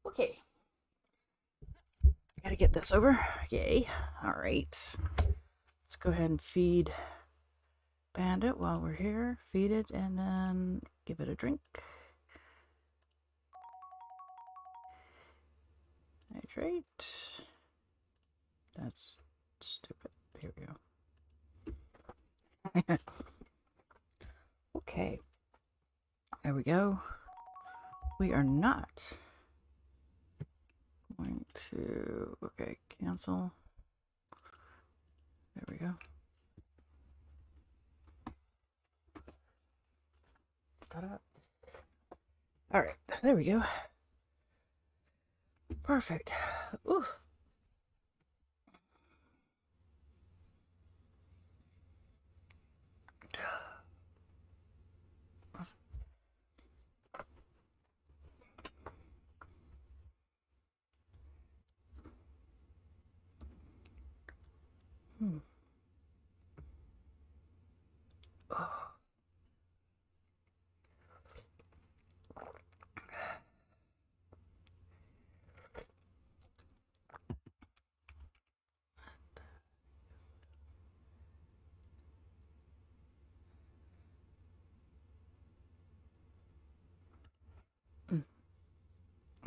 Okay. Gotta get this over. Yay. Alright. Let's go ahead and feed Bandit while we're here. Feed it and then give it a drink. Hydrate. That's stupid. Here we go. Okay. There we go. We are not going to... Okay, cancel. There we go. Ta-da. All right, there we go. Perfect. Ooh. Oh.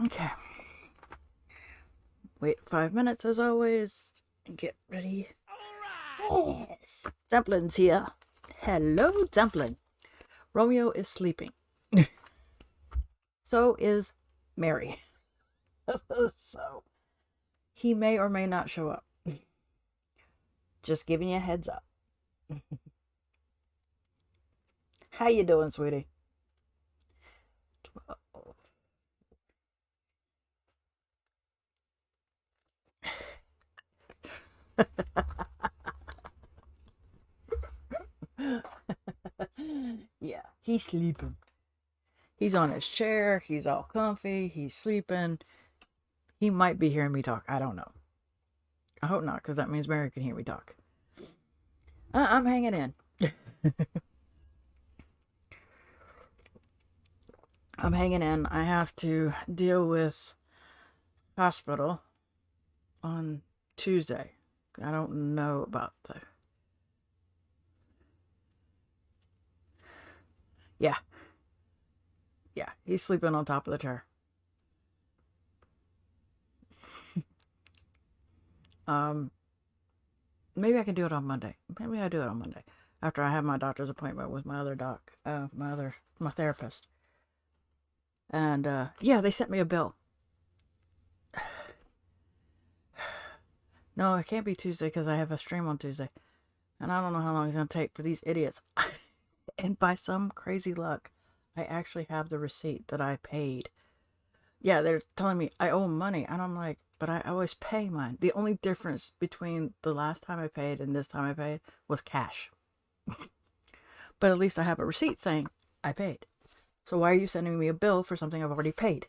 Okay. Wait 5 minutes as always. Get ready. Right. Yes. Dumpling's here. Hello, Dumpling. Romeo is sleeping. So is Mary. So he may or may not show up. Just giving you a heads up. How you doing, sweetie? 12. Yeah, he's sleeping. He's on his chair. He's all comfy. He's sleeping. He might be hearing me talk. I don't know. I hope not, because that means Mary can hear me talk. I'm hanging in. I'm hanging in. I have to deal with hospital on Tuesday. I don't know about the... Yeah. Yeah, he's sleeping on top of the chair. Maybe I can do it on Monday. Maybe I do it on Monday after I have my doctor's appointment with my other doc, my therapist. And yeah, they sent me a bill. No, it can't be Tuesday because I have a stream on Tuesday, and I don't know how long it's gonna take for these idiots. And by some crazy luck, I actually have the receipt that I paid. Yeah, they're telling me I owe them money, and I'm like, but I always pay mine. The only difference between the last time I paid and this time I paid was cash. But at least I have a receipt saying I paid. So why are you sending me a bill for something I've already paid?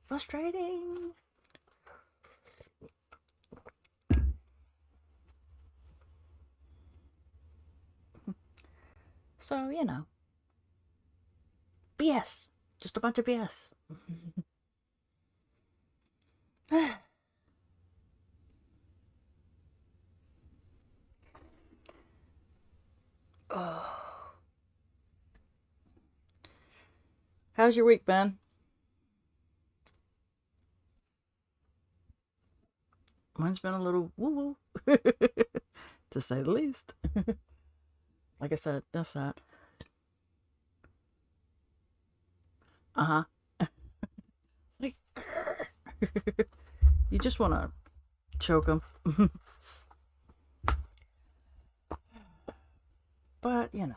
Frustrating. So, you know. BS. Just a bunch of BS. Oh. How's your week been? Mine's been a little woo-woo. To say the least. Like I said, that's that. Uh-huh. It's like... You just want to choke them. But, you know.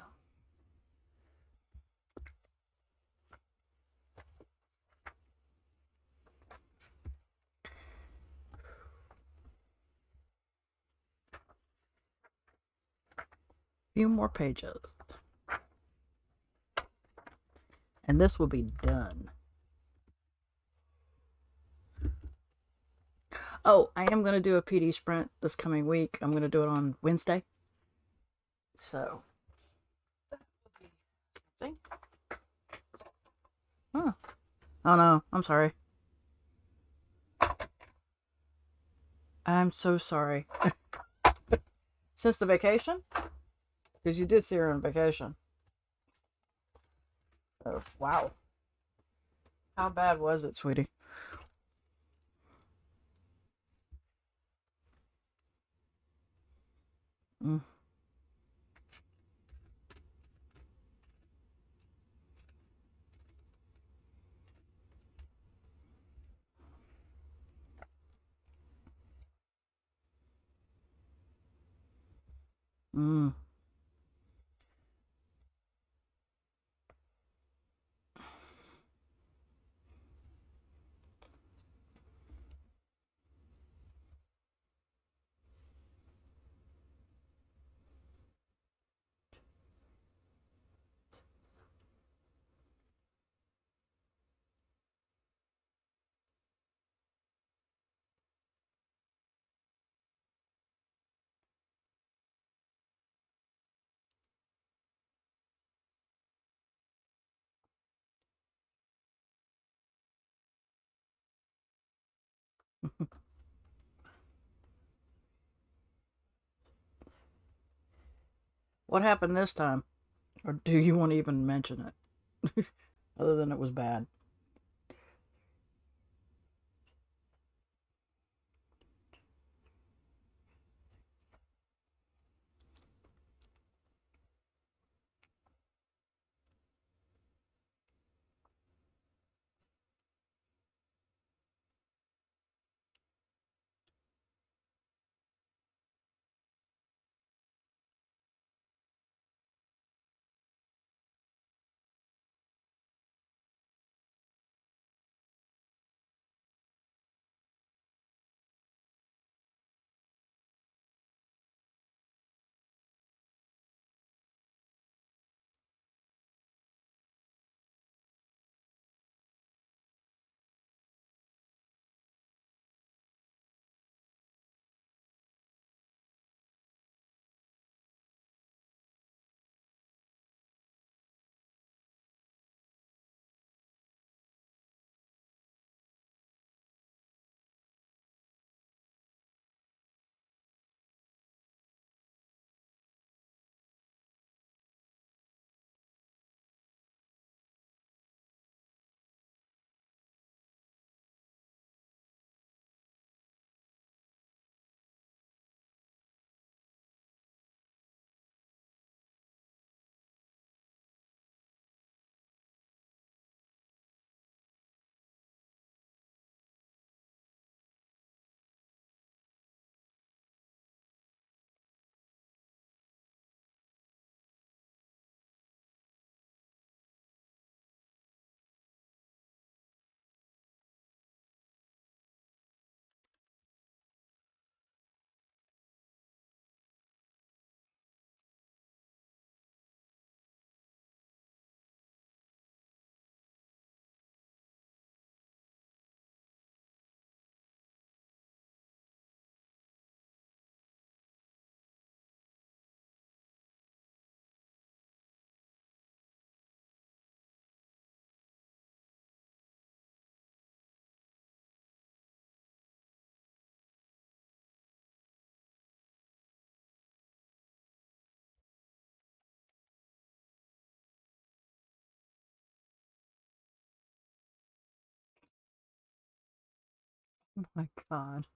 Few more pages. And this will be done. Oh, I am going to do a PD sprint this coming week. I'm going to do it on Wednesday. So, that will be something. Huh. Oh no, I'm sorry. I'm so sorry. Since the vacation? Because you did see her on vacation. Oh, wow. How bad was it, sweetie? Mm. Mm. What happened this time? Or do you want to even mention it? Other than it was bad. Oh my god.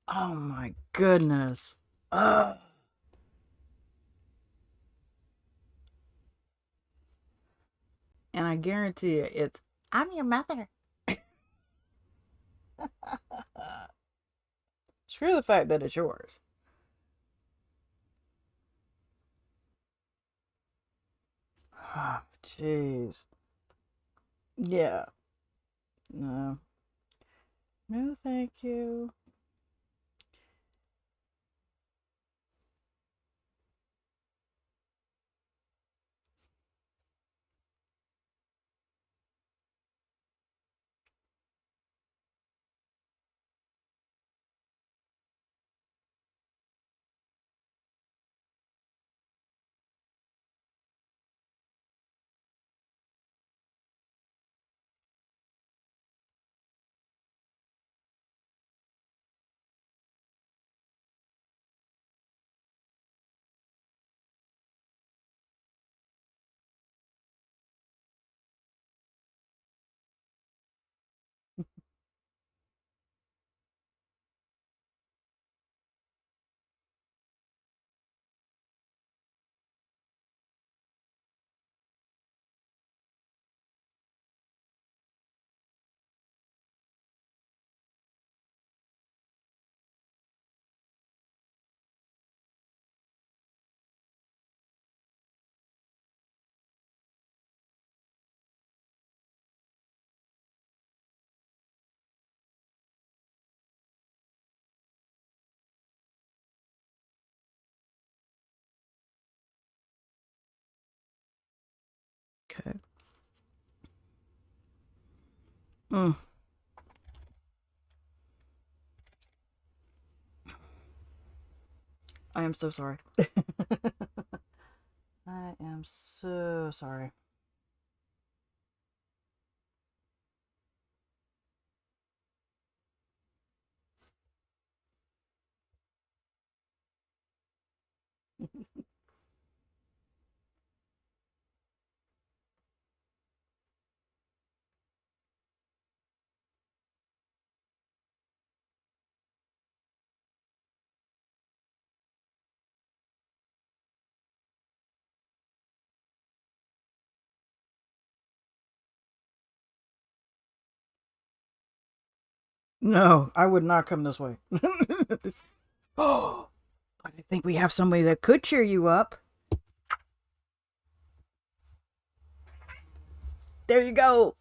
Oh my goodness. Ugh. And I guarantee you, it's I'm your mother. Screw the fact that it's yours. Oh, jeez. Yeah. No. No, thank you. Okay. Mm. I am so sorry. I am so sorry. No, I would not come this way. Oh, but I think we have somebody that could cheer you up. There you go.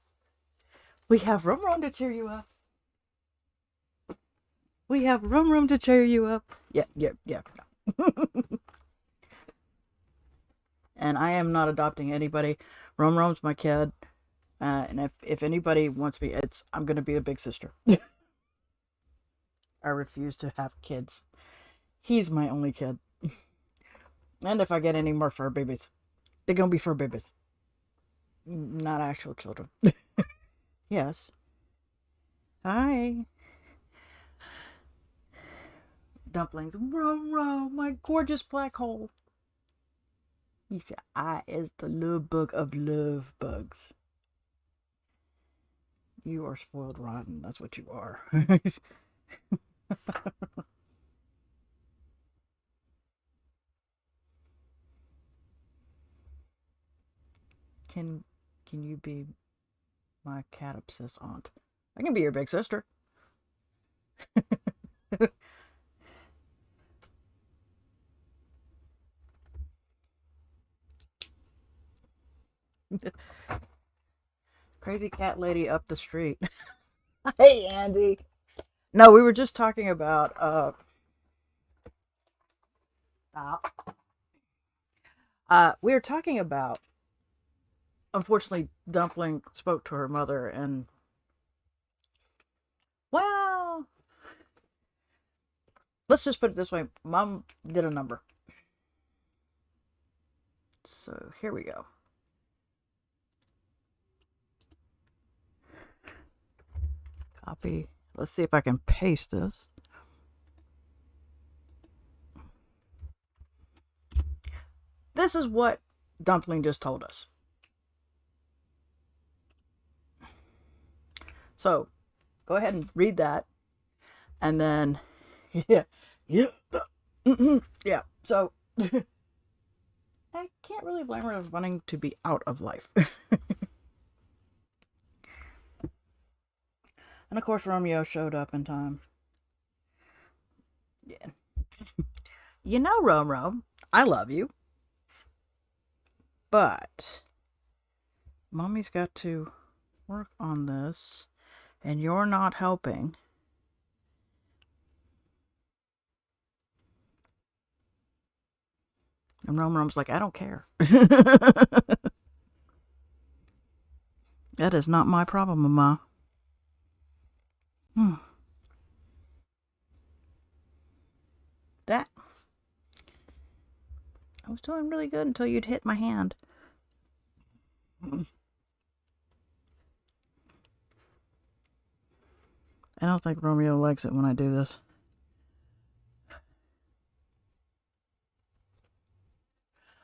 We have Rum to cheer you up. We have Rum to cheer you up. Yep, yep, yep. And I am not adopting anybody. Rum's my kid. And if anybody wants me, I'm gonna be a big sister. I refuse to have kids. He's my only kid. And if I get any more fur babies, they're gonna be fur babies. Not actual children. Yes. Hi. Dumplings. Rum, my gorgeous black hole. He said, I is the love bug of love bugs. You are spoiled rotten. That's what you are. can can you be my cat obsessed aunt? I can be your big sister. Crazy cat lady up the street. Hey, Andy. No, we were just talking about stop. We were talking about, unfortunately, Dumpling spoke to her mother, and well, let's just put it this way: Mom did a number. So here we go. Copy. Let's see if I can paste this. This is what Dumpling just told us. So go ahead and read that, and then yeah, yeah, yeah. So I can't really blame her for wanting to be out of life. And of course, Romeo showed up in time. Yeah. You know, Rome, I love you, but Mommy's got to work on this, and you're not helping. And Rome's like, I don't care. That is not my problem, Mama. Hmm. That I was doing really good until you'd hit my hand. I don't think Romeo likes it when I do this.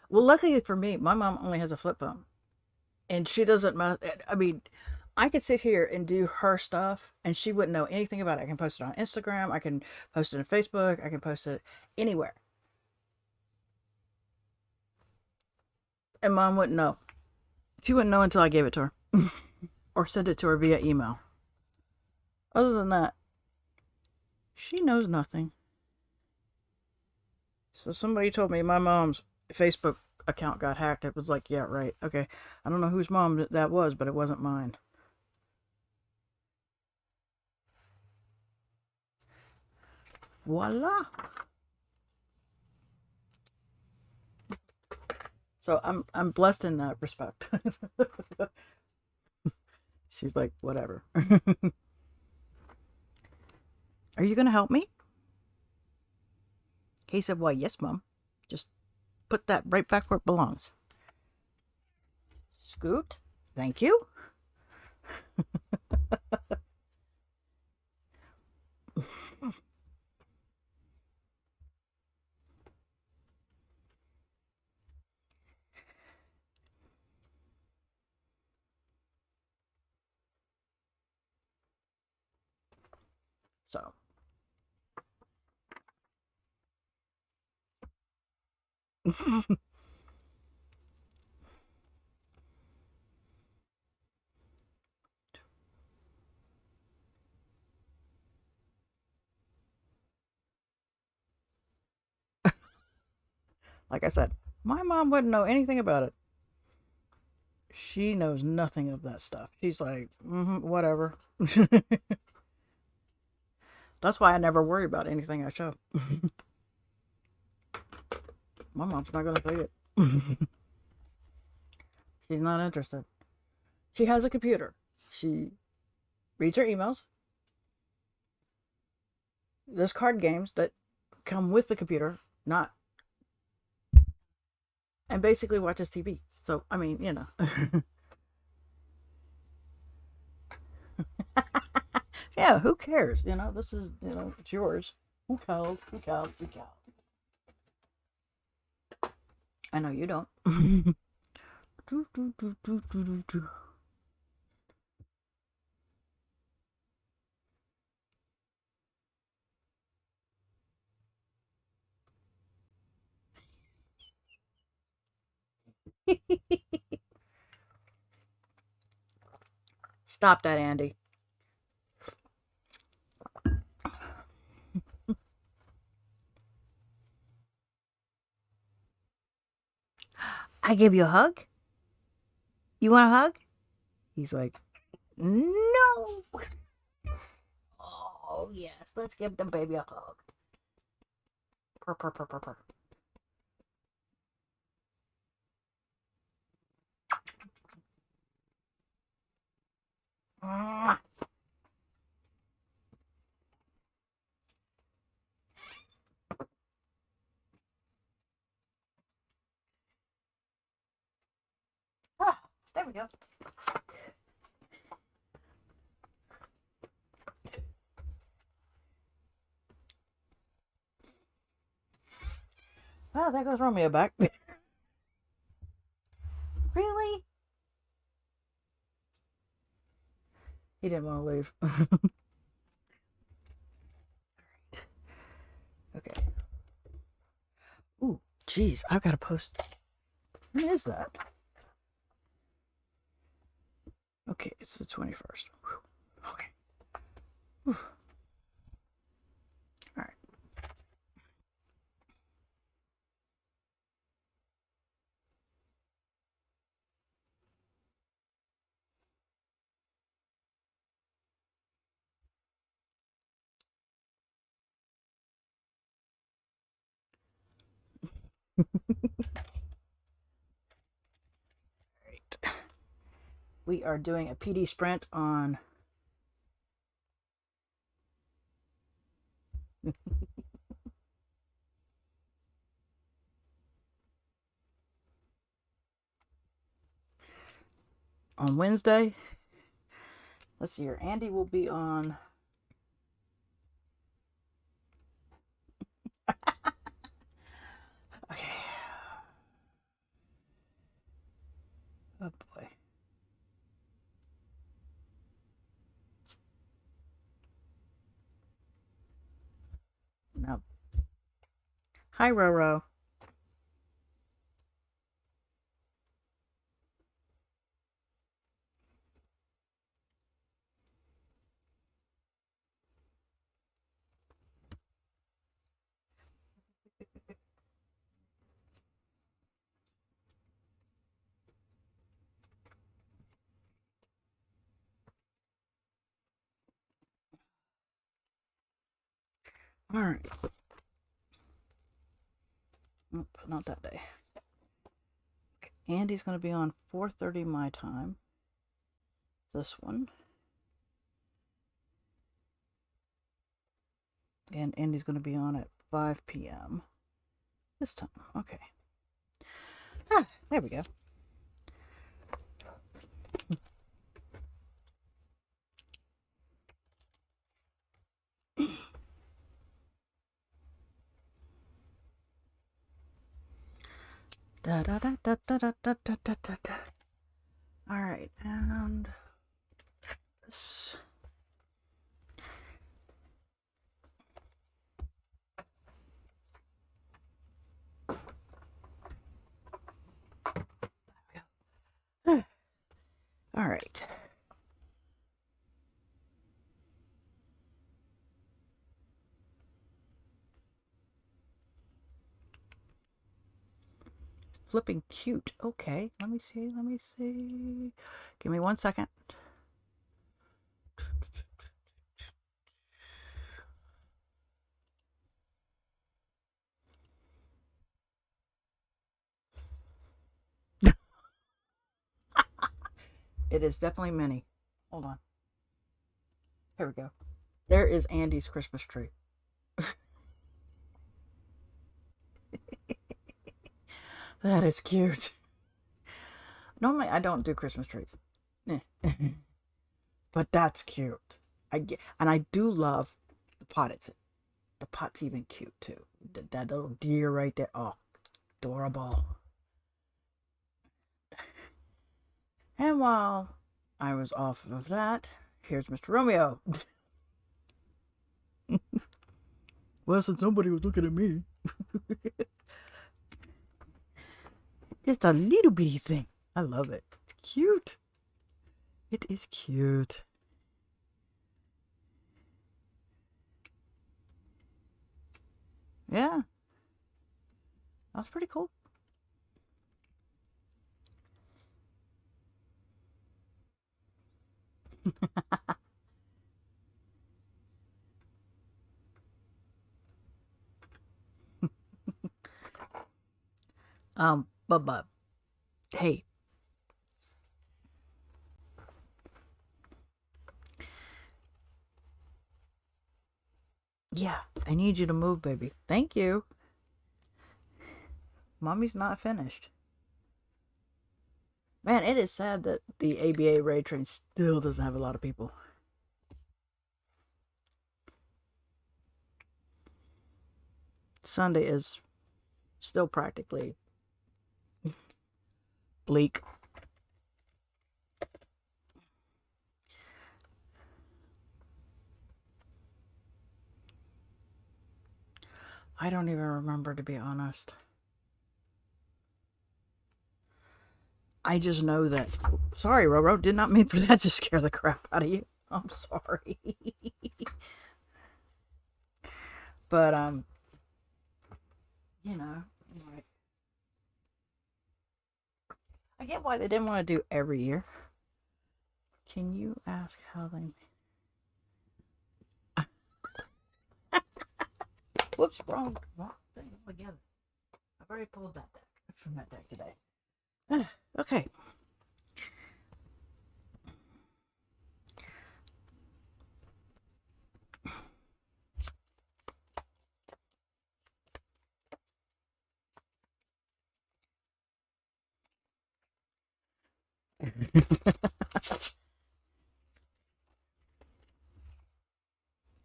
Well, luckily for me, my mom only has a flip phone. And she doesn't, I mean, I could sit here and do her stuff and she wouldn't know anything about it. I can post it on Instagram. I can post it on Facebook. I can post it anywhere. And Mom wouldn't know. She wouldn't know until I gave it to her or sent it to her via email. Other than that, she knows nothing. So somebody told me my mom's Facebook account got hacked. It was like, yeah, right. Okay. I don't know whose mom that was, but it wasn't mine. Voila. So I'm blessed in that respect. She's like, whatever. Are you gonna help me? He said, why, yes, Mom. Just put that right back where it belongs. Scoot. Thank you. So. Like I said, my mom wouldn't know anything about it. She knows nothing of that stuff. She's like, whatever. That's why I never worry about anything I show. My mom's not gonna see it. She's not interested. She has a computer. She reads her emails. There's card games that come with the computer, not, and basically watches TV. So, I mean, you know. Yeah, who cares? You know, this is, it's yours. Who cares? Who cares? Who cares? I know you don't. do, do, do, do, do, do, do. Stop that, Andy. I give you a hug? You want a hug? He's like, no. Oh, yes. Let's give the baby a hug. Purr, purr, purr, purr, purr. Ah, there we go. Oh, there goes Romeo back. Really? He didn't want to leave. Okay. Ooh, jeez, I've got to post. When is that? Okay, it's the 21st. Okay. Whew. All right. Right. We are doing a PD sprint on Wednesday. Let's see here. Andy will be on. Okay. Oh boy. Now, hi, Roro. All right. Nope, not that day. Okay. Andy's going to be on 4:30 my time. This one. And Andy's going to be on at 5 p.m. this time. Okay. Ah, there we go. Da da da da da da da da da da. All right, and this. All right. Flipping cute. Okay, let me see. Let me see. Give me 1 second. It is definitely mini. Hold on. Here we go. There is Andy's Christmas tree. That is cute. Normally, I don't do Christmas trees. But that's cute. And I do love the pot. The pot's even cute, too. That little deer right there. Oh, adorable. And while I was off of that, here's Mr. Romeo. Well, since somebody was looking at me. Just a little bitty thing. I love it. It's cute. It is cute. Yeah. That was pretty cool. But, hey. Yeah, I need you to move, baby. Thank you. Mommy's not finished. Man, it is sad that the ABA raid train still doesn't have a lot of people. Sunday is still practically bleak. I don't even remember, to be honest. I just know that. Sorry, Roro. Did not mean for that to scare the crap out of you. I'm sorry. But, you know, like, I get why they didn't want to do every year. Can you ask how they... Whoops, wrong thing altogether. I've already pulled that deck from that deck today. Okay.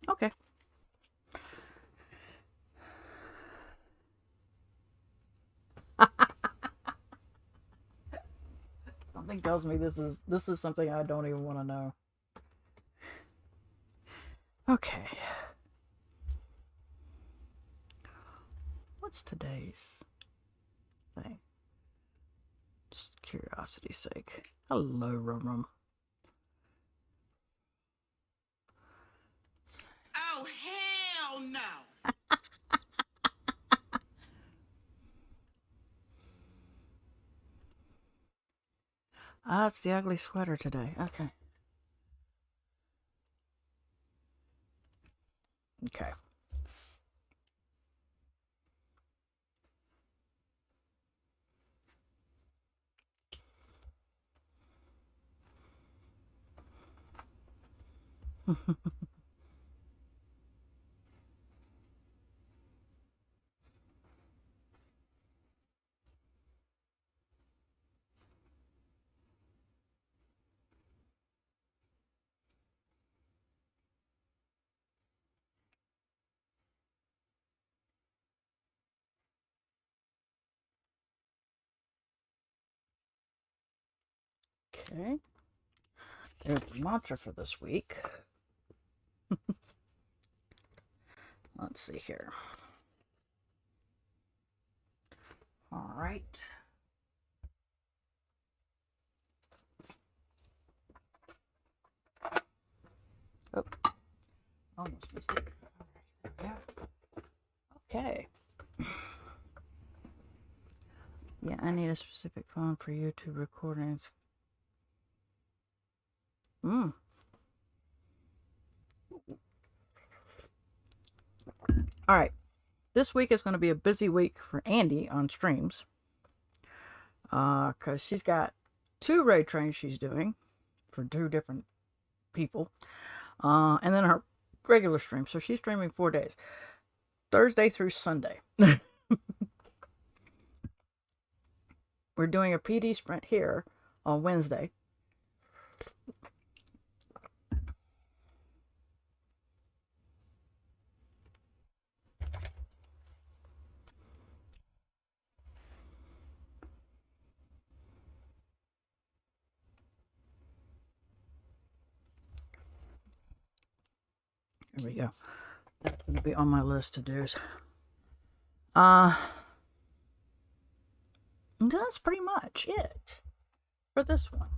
Okay. Something tells me this is something I don't even want to know. Okay. What's today's thing? Just curiosity's sake. Hello, Rum. Oh, hell no. Ah, it's the ugly sweater today. Okay. Okay. Okay. There's the mantra for this week. Let's see here. All right. Oh, almost missed it. All right, there we go. Okay. Yeah, I need a specific phone for YouTube recordings. All right. This week is going to be a busy week for Andy on streams. Because she's got 2 raid trains she's doing for 2 different people. And then her regular stream. So she's streaming 4 days. Thursday through Sunday. We're doing a PD sprint here on Wednesday. Here we go. That's going to be on my list to do's. That's pretty much it for this one.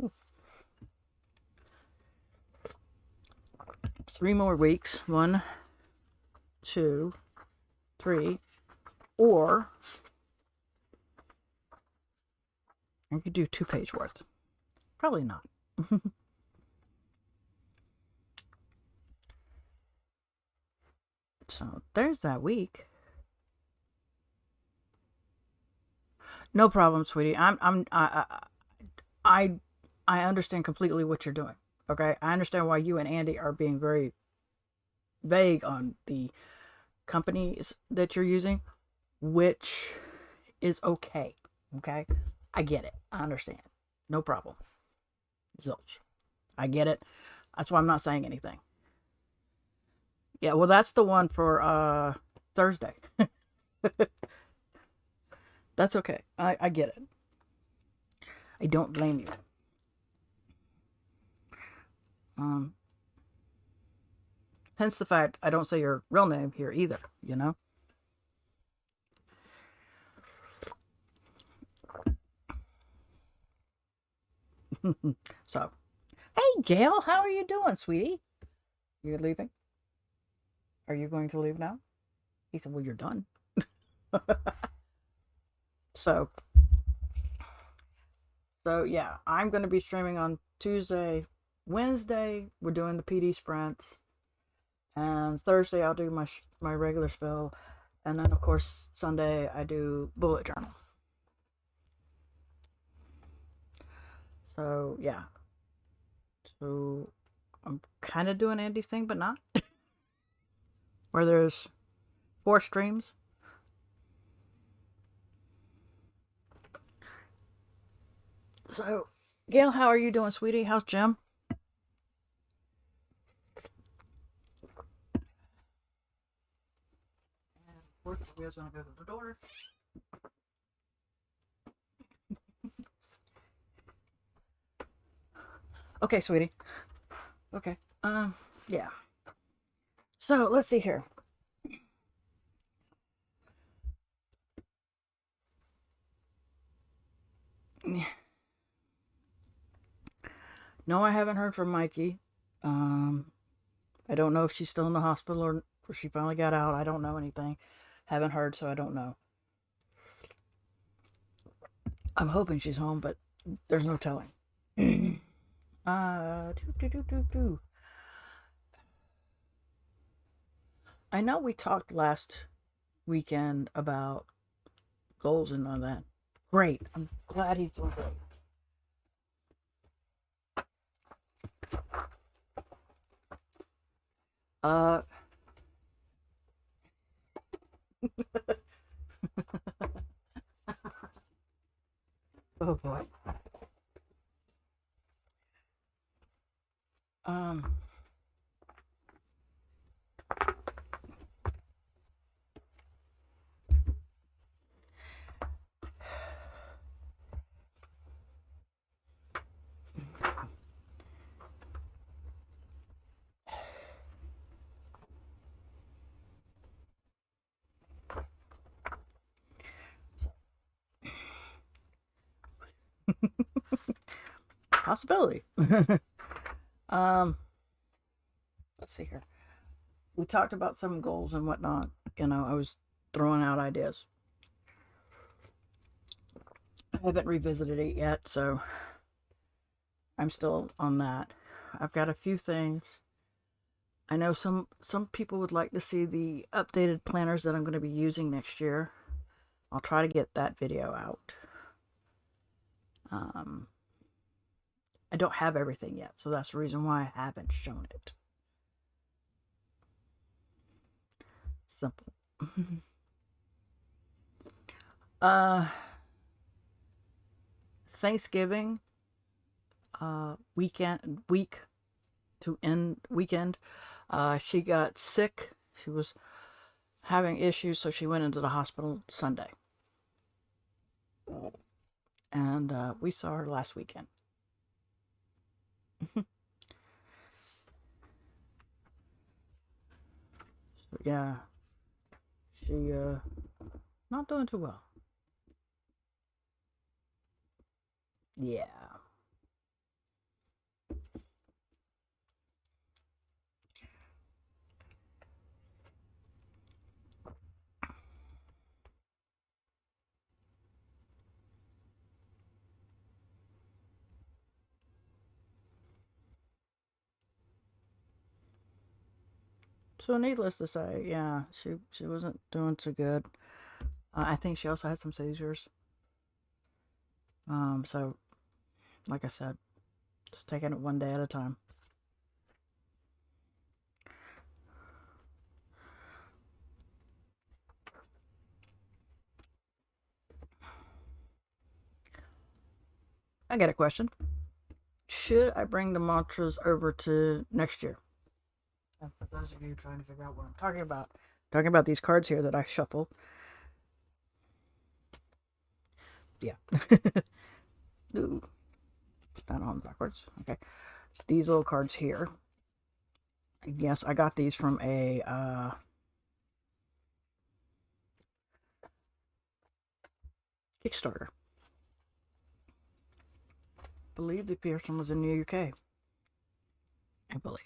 Ooh. 3 more weeks. 1, 2, 3, or I could do 2 page worth. Probably not. So there's that week. No problem, sweetie. I understand completely what you're doing. Okay, I understand why you and Andy are being very vague on the companies that you're using, which is okay. Okay, I get it. I understand. No problem. Zilch. I get it. That's why I'm not saying anything. Yeah, well, that's the one for Thursday. That's okay. I get it. I don't blame you. Hence the fact I don't say your real name here either, you know? So, hey, Gail, how are you doing, sweetie? You're leaving? Are you going to leave now? He said, well, you're done. So yeah, I'm going to be streaming on Tuesday. Wednesday, we're doing the PD sprints. And Thursday, I'll do my regular spill. And then, of course, Sunday, I do bullet journal. So, yeah. So, I'm kind of doing Andy's thing, but not. Where there's 4 streams. So, Gail, how are you doing, sweetie? How's Jim? And of course, we're going to go to the door. Okay, sweetie. Okay. Yeah. So, let's see here. No, I haven't heard from Mikey. I don't know if she's still in the hospital or she finally got out. I don't know anything. Haven't heard, so I don't know. I'm hoping she's home, but there's no telling. I know we talked last weekend about goals and all that. Great. I'm glad he's doing great. Uh, oh boy. Um, Possibility. um, let's see here. We talked about some goals and whatnot. I was throwing out ideas. I haven't revisited it yet, so I'm still on that. I've got a few things. I know some people would like to see the updated planners that I'm going to be using next year. I'll try to get that video out. Um, I don't have everything yet, so that's the reason why I haven't shown it. Simple. Thanksgiving week to end weekend. She got sick. She was having issues, so she went into the hospital Sunday. And we saw her last weekend. So yeah, she not doing too well. Yeah. So needless to say, yeah, she wasn't doing too good. I think she also had some seizures. So like I said, just taking it one day at a time. I got a question. Should I bring the mantras over to next year? And for those of you trying to figure out what I'm talking about these cards here that I shuffle. Yeah. Ooh, not on backwards. Okay. These little cards here. Yes, I got these from a Kickstarter. I believe the person was in the UK. I believe.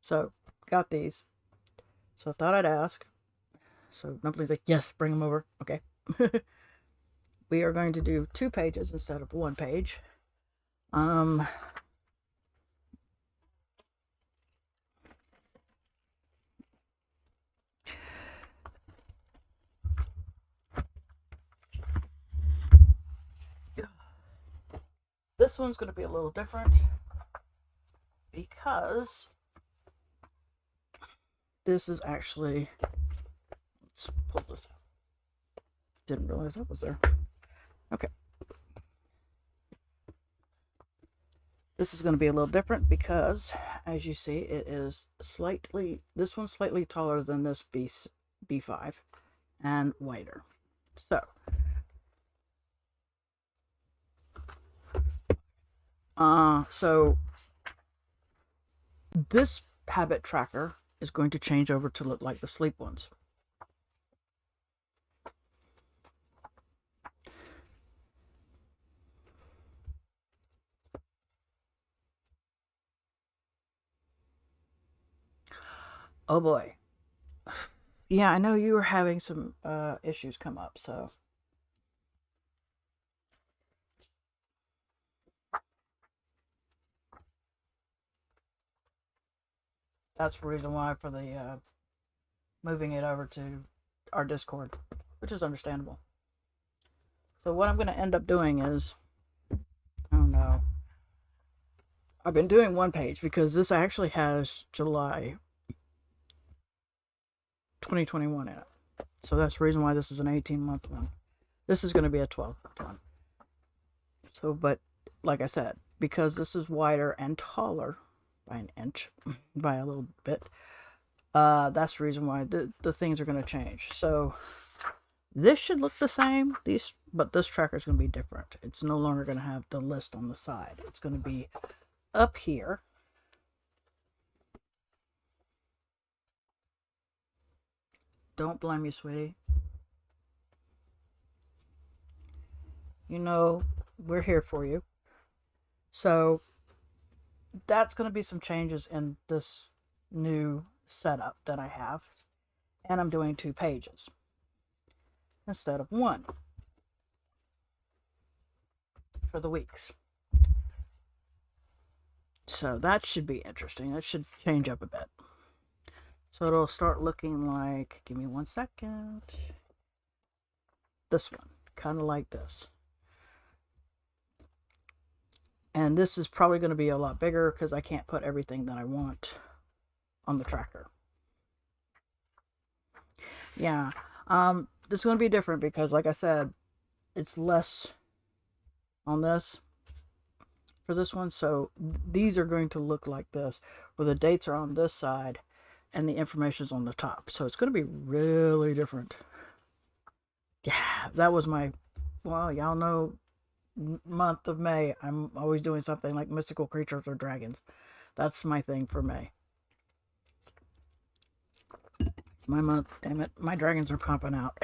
So, got these. So I thought I'd ask. So nobody's like, yes, bring them over. Okay. We are going to do 2 pages instead of 1 page. This one's going to be a little different because this is actually, let's pull this out. Didn't realize that was there. Okay. This is going to be a little different because, as you see, it is this one's slightly taller than this B5 and wider. So this habit tracker is going to change over to look like the sleep ones. Oh boy. Yeah, I know you were having some issues come up, so that's the reason why for the moving it over to our Discord, which is understandable. So what I'm going to end up doing is, oh no, I've been doing 1 page because this actually has July 2021 in it. So that's the reason why this is an 18-month one. This is going to be a 12-month one. So, but like I said, because this is wider and taller by an inch, by a little bit, that's the reason why the things are going to change. So this should look the same, but this tracker is going to be different. It's no longer going to have the list on the side. It's going to be up here. Don't blame me, sweetie. You know, we're here for you. So that's going to be some changes in this new setup that I have. And I'm doing 2 pages instead of 1 for the weeks. So that should be interesting. That should change up a bit. So it'll start looking like, give me 1 second. This one, kind of like this. And this is probably going to be a lot bigger because I can't put everything that I want on the tracker. Yeah, this is going to be different because, like I said, it's less on this for this one. So these are going to look like this, where the dates are on this side and the information is on the top. So it's going to be really different. Yeah, that was my, well, y'all know, month of May. I'm always doing something like mystical creatures or dragons. That's my thing for May. It's my month, damn it. My dragons are popping out.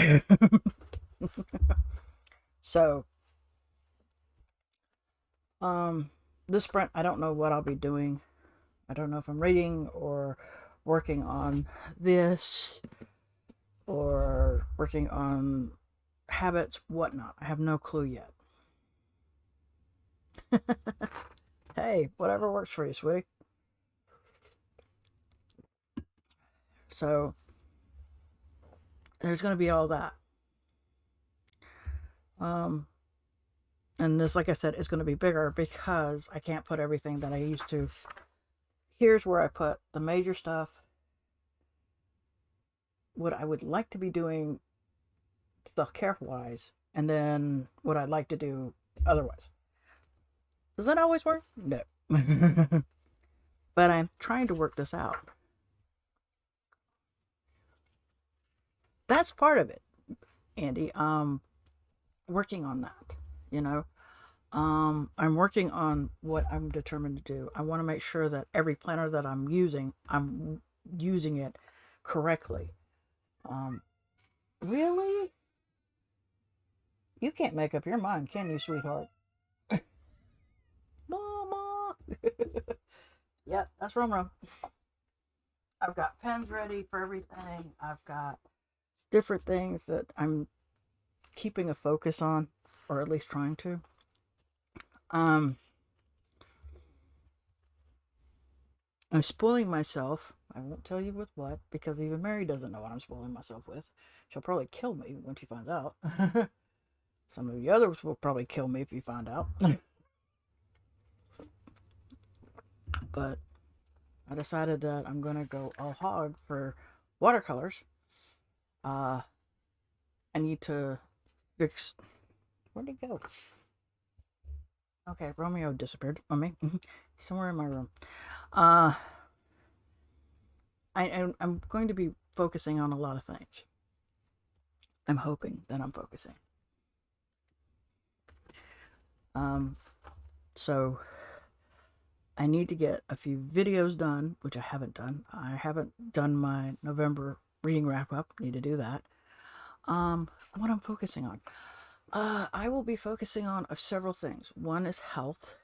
So, this sprint, I don't know what I'll be doing. I don't know if I'm reading or working on this or working on habits, whatnot. I have no clue yet. Hey, whatever works for you, sweetie. So there's going to be all that. And this, like I said, is going to be bigger because I can't put everything that I used to. Here's where I put the major stuff, what I would like to be doing self-care wise, and then what I'd like to do otherwise. Does that always work? No. But I'm trying to work this out. That's part of it, Andy. Working on that, you know. I'm working on what I'm determined to do. I want to make sure that every planner that I'm using it correctly. Really? You can't make up your mind, can you, sweetheart? Mama! Yeah, that's rum. I've got pens ready for everything. I've got different things that I'm keeping a focus on, or at least trying to. I'm spoiling myself. I won't tell you with what, because even Mary doesn't know what I'm spoiling myself with. She'll probably kill me when she finds out. Some of the others will probably kill me if you find out. But I decided that I'm going to go all hog for watercolors. I need to fix... Where'd he go? Okay, Romeo disappeared on me. Somewhere in my room. I'm going to be focusing on a lot of things. I'm hoping that I'm focusing. So I need to get a few videos done, which I haven't done. I haven't done my November reading wrap up. Need to do that. What I'm focusing on. I will be focusing on several things. One is health.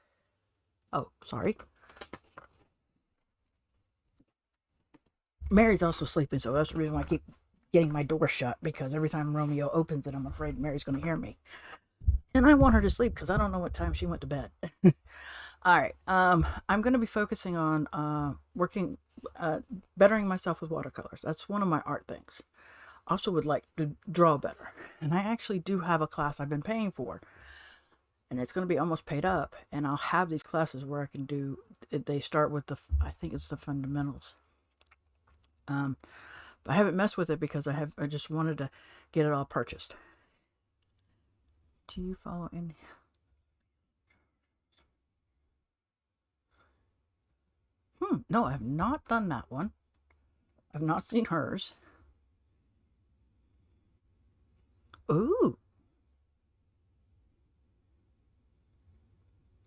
Oh, sorry. Mary's also sleeping, so that's the reason why I keep getting my door shut, because every time Romeo opens it, I'm afraid Mary's going to hear me. And I want her to sleep because I don't know what time she went to bed. All right. I'm going to be focusing on working, bettering myself with watercolors. That's one of my art things. Also would like to draw better. And I actually do have a class I've been paying for. And it's going to be almost paid up. And I'll have these classes where I can do, they start with I think it's the fundamentals. I haven't messed with it because I just wanted to get it all purchased. Do you follow any? No, I have not done that one. I've not seen hers. Ooh.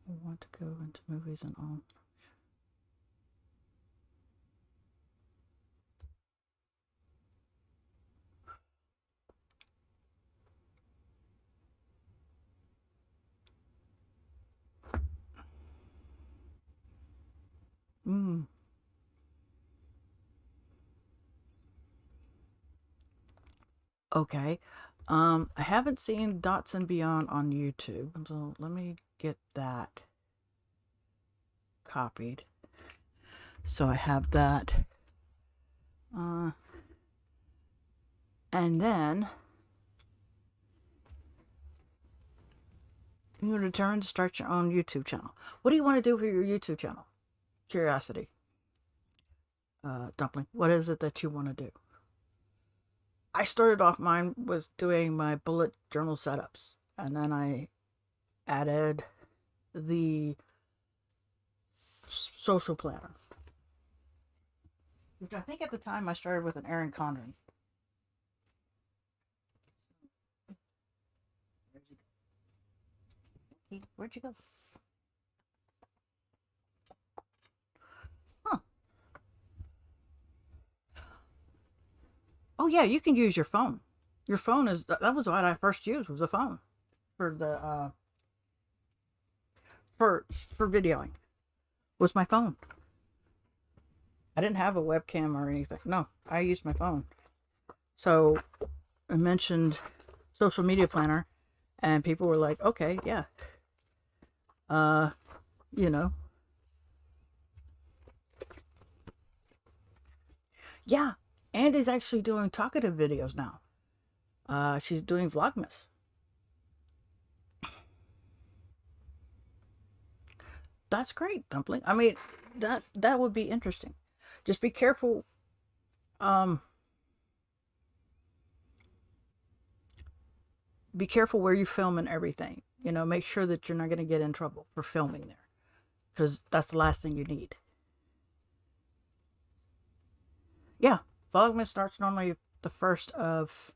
I want to go into movies and all. Mm. Okay. I haven't seen Dots and Beyond on YouTube, so let me get that copied. So I have that. And then you're determined to start your own YouTube channel. What do you want to do for your YouTube channel? Curiosity. Dumpling, what is it that you want to do? I started off mine with doing my bullet journal setups, and then I added the social planner, which I think at the time I started with an Erin Condren. Where'd you go? Huh. Oh yeah, you can use your phone. Your phone is, that was what I first used, was a phone for the for videoing. Was my phone. I didn't have a webcam or anything. No, I used my phone. So I mentioned social media planner, and people were like, okay, yeah. You know. Yeah, Andy's actually doing talkative videos now. She's doing Vlogmas. That's great, Dumpling. I mean, that would be interesting. Just be careful. Be careful where you film and everything. You know, make sure that you're not going to get in trouble for filming there, because that's the last thing you need. Yeah, Vlogmas starts normally the 1st of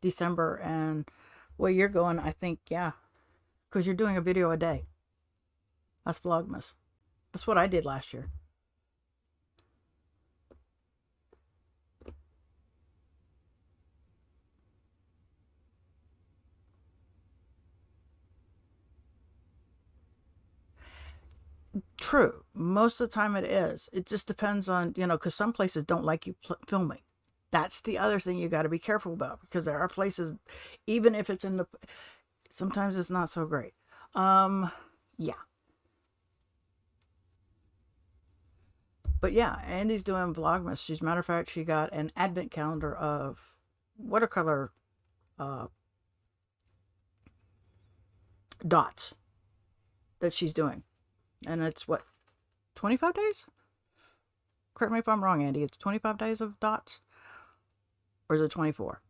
December, and where you're going, I think, yeah, because you're doing a video a day. That's Vlogmas. That's what I did last year. True. Most of the time it is. It just depends on, because some places don't like you filming. That's the other thing you got to be careful about, because there are places, even if it's in the, sometimes it's not so great. Yeah. But yeah, Andy's doing Vlogmas. As a matter of fact, she got an advent calendar of watercolor dots that she's doing. And it's what, 25 days? Correct me if I'm wrong, Andy. It's 25 days of dots? Or is it 24?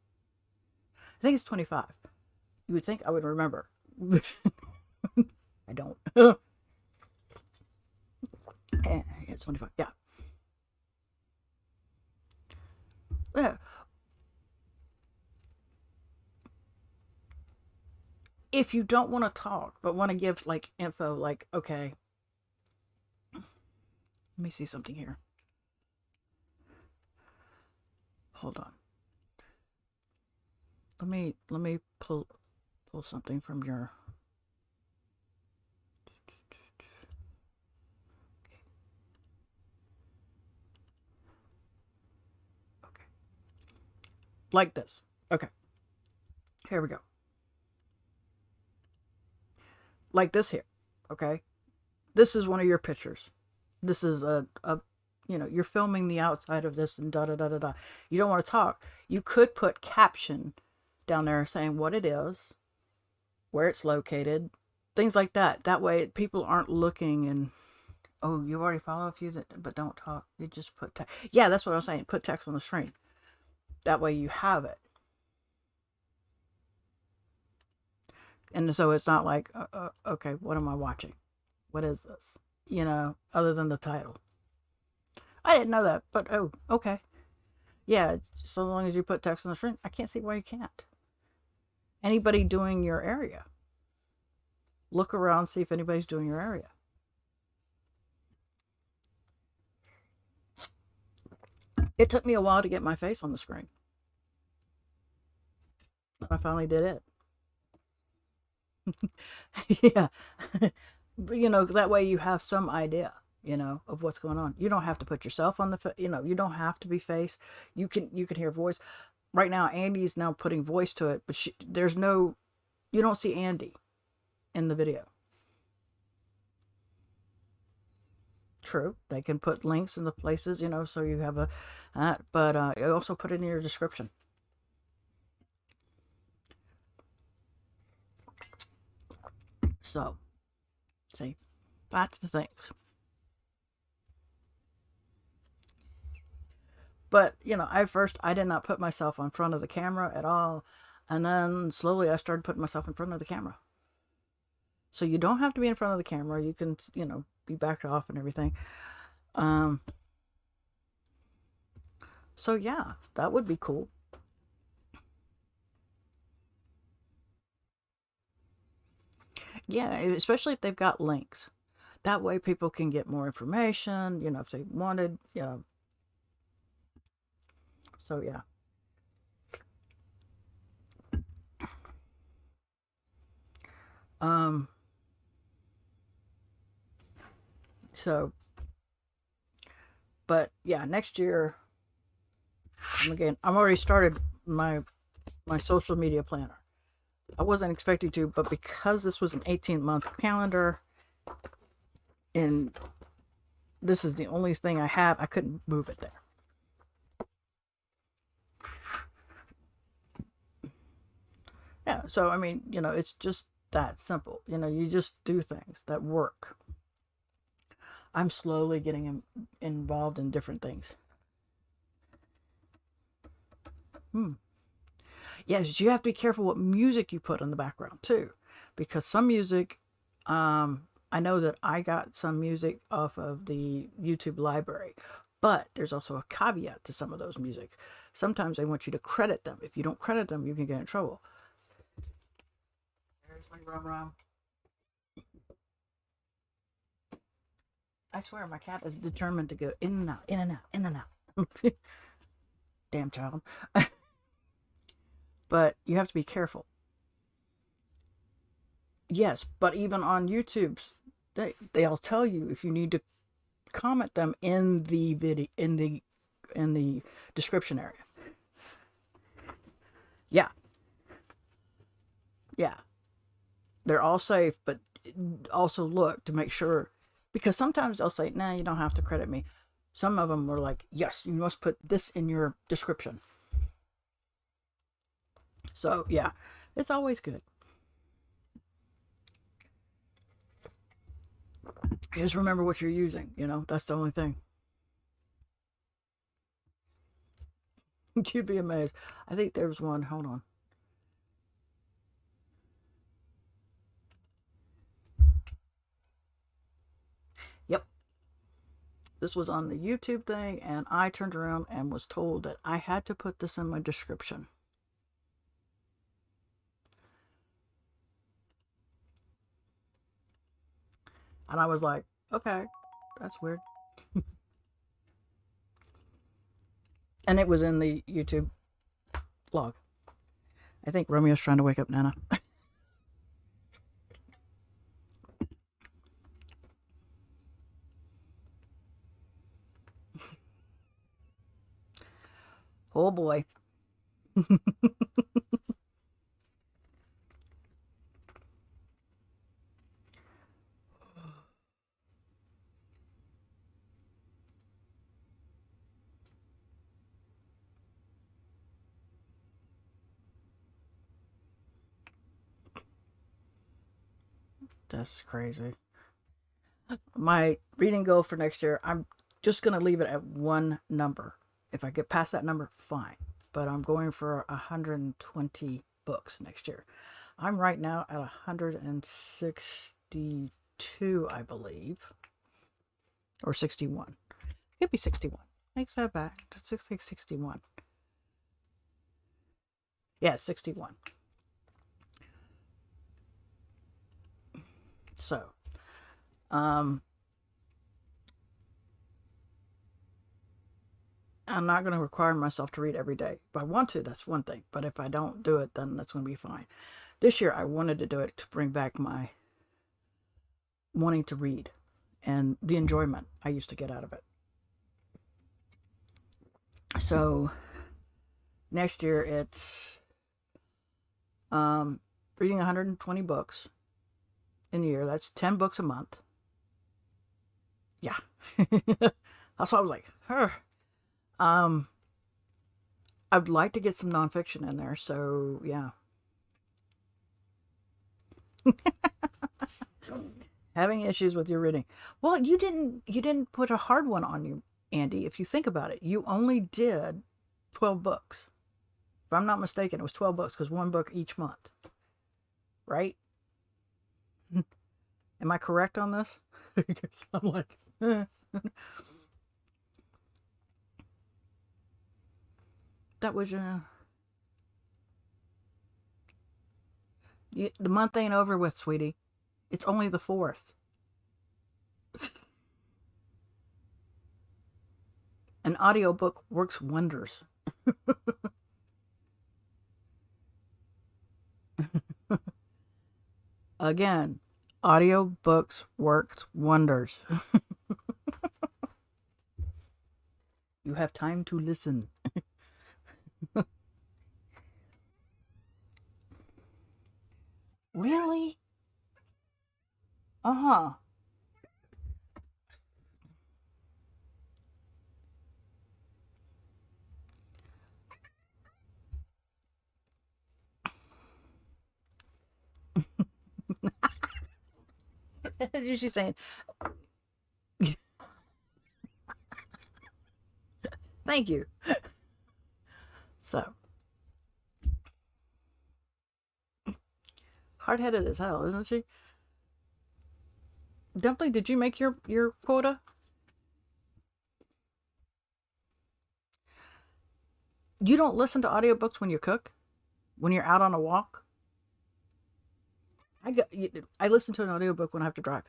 I think it's 25. You would think I would remember. I don't. It's 25. Yeah. Yeah. If you don't want to talk, but want to give like info, like, okay, let me see something here. Hold on. Let me pull something from your. Okay. Like this. Okay. Here we go. Like this here. Okay. This is one of your pictures. This is a you're filming the outside of this and da da da da da. You don't want to talk. You could put caption down there saying what it is, where it's located, things like that. That way people aren't looking and, oh, you already follow a few that, but don't talk. You just put text. Yeah, that's what I was saying. Put text on the screen. That way you have it. And so it's not like, okay, what am I watching? What is this? Other than the title. I didn't know that, but oh, okay. Yeah, so long as you put text on the screen, I can't see why you can't. Anybody doing your area. Look around, see if anybody's doing your area. It took me a while to get my face on the screen. I finally did it. Yeah. That way you have some idea, of what's going on. You don't have to put yourself on you don't have to be face. You can hear voice. Right now, Andy's now putting voice to it, but you don't see Andy in the video. True, they can put links in the places, so you have but also put it in your description. So, see, that's the things. But, I did not put myself in front of the camera at all. And then slowly I started putting myself in front of the camera. So you don't have to be in front of the camera. You can, be backed off and everything. So yeah, that would be cool. Yeah, especially if they've got links. That way people can get more information, if they wanted, So yeah. So, but yeah, next year, again, I'm already started my social media planner. I wasn't expecting to, but because this was an 18-month calendar, and this is the only thing I have, I couldn't move it there. Yeah, so I mean, it's just that simple. You just do things that work. I'm slowly getting involved in different things. Yes, you have to be careful what music you put in the background too, because some music, I know that I got some music off of the YouTube library, but there's also a caveat to some of those music. Sometimes they want you to credit them. If you don't credit them, you can get in trouble. Seriously, Rum. I swear, my cat is determined to go in and out, in and out, in and out. Damn child. But you have to be careful. Yes, but even on YouTube's, they'll tell you if you need to comment them in the video in the description area. Yeah. Yeah. They're all safe, but also look to make sure, because sometimes they'll say, "Nah, you don't have to credit me." Some of them were like, "Yes, you must put this in your description." So yeah, it's always good. Just remember what you're using. That's the only thing. You'd be amazed. I think there was one. Hold on. Yep. This was on the YouTube thing, and I turned around and was told that I had to put this in my description. And I was like, okay, that's weird. And it was in the YouTube log. I think Romeo's trying to wake up Nana. Oh boy. That's crazy. My reading goal for next year, I'm just going to leave it at one number. If I get past that number, fine. but I'm going for 120 books next year. I'm right now at 162, I believe, or 61. It could be 61. Take that back. It's 61. Yeah, 61. So, I'm not going to require myself to read every day. If I want to, that's one thing. But if I don't do it, then that's going to be fine. This year, I wanted to do it to bring back my wanting to read and the enjoyment I used to get out of it. So, next year, it's reading 120 books in a year. That's 10 books a month. Yeah. That's why I was like, huh. I'd like to get some nonfiction in there, so yeah. Having issues with your reading. Well, you didn't put a hard one on you, Andy. If you think about it, you only did 12 books. If I'm not mistaken, it was 12 books because one book each month. Right? Am I correct on this? Because I'm like, that was the month ain't over with, sweetie. It's only the 4th. An audiobook works wonders. Again, audiobooks works wonders. You have time to listen. Really? Uh-huh. She's saying, thank you. So, hard-headed as hell, isn't she? Dumpling, did you make your quota? You don't listen to audiobooks when you cook? When you're out on a walk? I listen to an audiobook when I have to drive.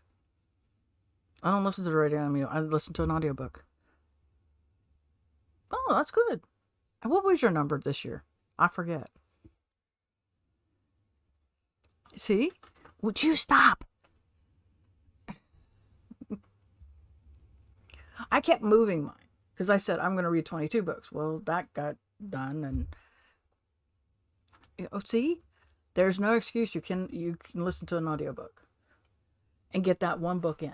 I don't listen to the radio. I listen to an audiobook. Oh, that's good. What was your number this year? I forget. See? Would you stop? I kept moving mine because I said I'm going to read 22 books. Well, that got done, and see, there's no excuse. You can listen to an audiobook and get that one book in.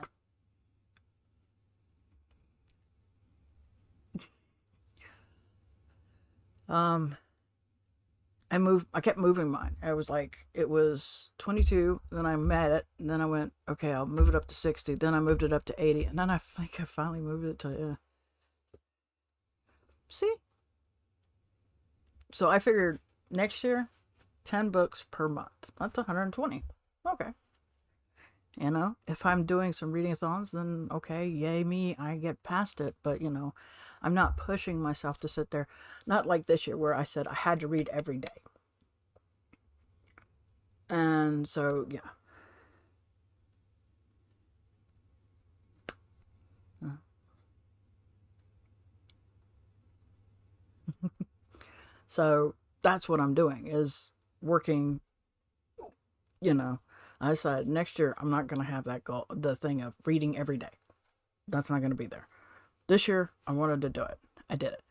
I kept moving mine. It was 22, then I met it, and then I went, okay, I'll move it up to 60, then I moved it up to 80, and then I think I finally moved it to, yeah. See? So I figured next year, 10 books per month. That's 120. Okay. If I'm doing some reading-a-thons, then okay, yay me, I get past it, but I'm not pushing myself to sit there. Not like this year where I said I had to read every day. And so, yeah. So that's what I'm doing is working, I decided next year I'm not going to have that goal, the thing of reading every day. That's not going to be there. This year I wanted to do it. I did it.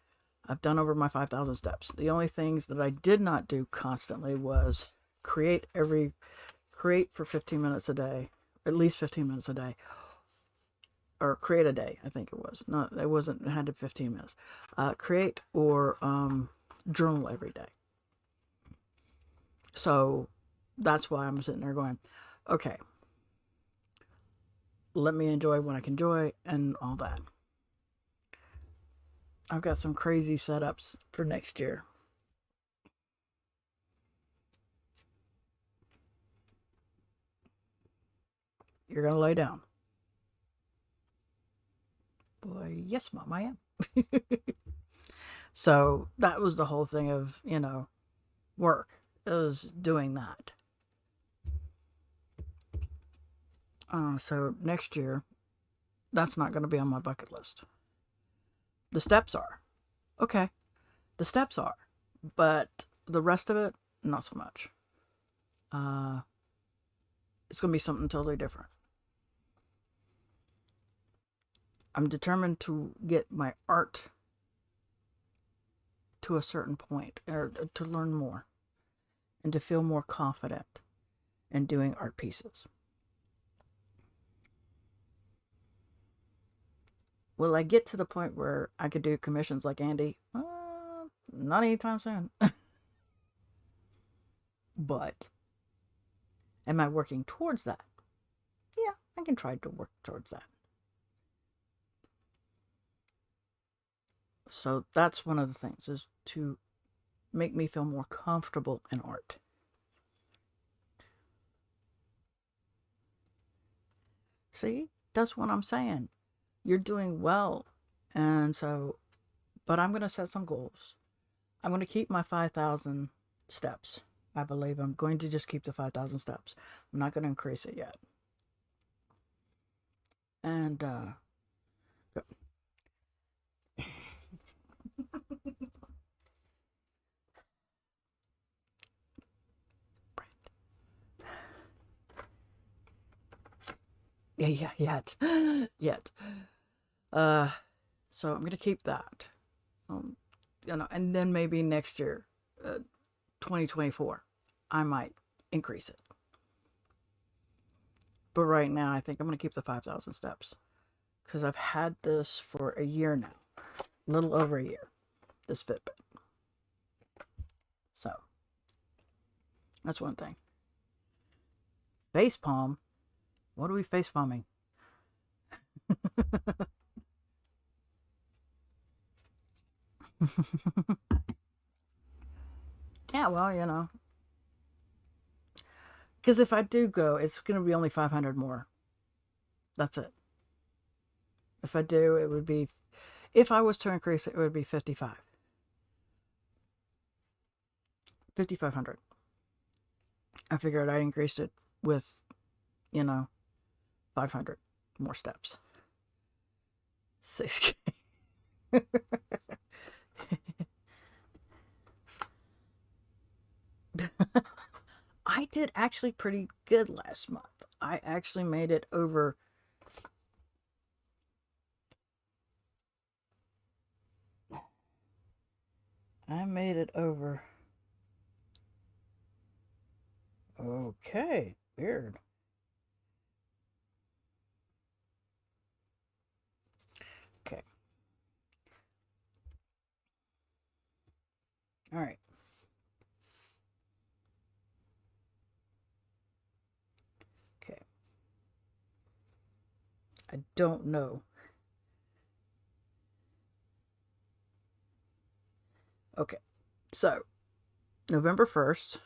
I've done over my 5,000 steps. The only things that I did not do constantly was create for 15 minutes a day, at least 15 minutes a day, or create a day. I think it was not. It wasn't. It had to be 15 minutes. Create or journal every day. So that's why I'm sitting there going, okay, let me enjoy what I can enjoy and all that. I've got some crazy setups for next year. you're going to lay down. Boy, yes, Mom, I am. So that was the whole thing of, work. It was doing that. So next year, that's not going to be on my bucket list. The steps are. Okay, the steps are. But the rest of it, not so much. It's going to be something totally different. I'm determined to get my art to a certain point, or to learn more, and to feel more confident in doing art pieces. Will I get to the point where I could do commissions like Andy? Not anytime soon. But am I working towards that? Yeah, I can try to work towards that. So that's one of the things, is to make me feel more comfortable in art. See, that's what I'm saying. You're doing well. And so, but I'm going to set some goals. I'm going to keep my 5,000 steps. I believe I'm going to just keep the 5,000 steps. I'm not going to increase it yet. And, yeah, yet. Yet. So I'm going to keep that. And then maybe next year, 2024, I might increase it. But right now, I think I'm going to keep the 5,000 steps. Because I've had this for a year now. A little over a year. This Fitbit. So, that's one thing. Facepalm? What are we facepalming? Yeah, well, because if I do go, it's going to be only 500 more. That's it. If I do, it would be, if I was to increase it, it would be 5,500. I figured I increased it with, 500 more steps. 6K. I did actually pretty good last month. I actually made it over. I made it over. Okay, weird. Okay. All right. Okay. I don't know. Okay. So, November 1st.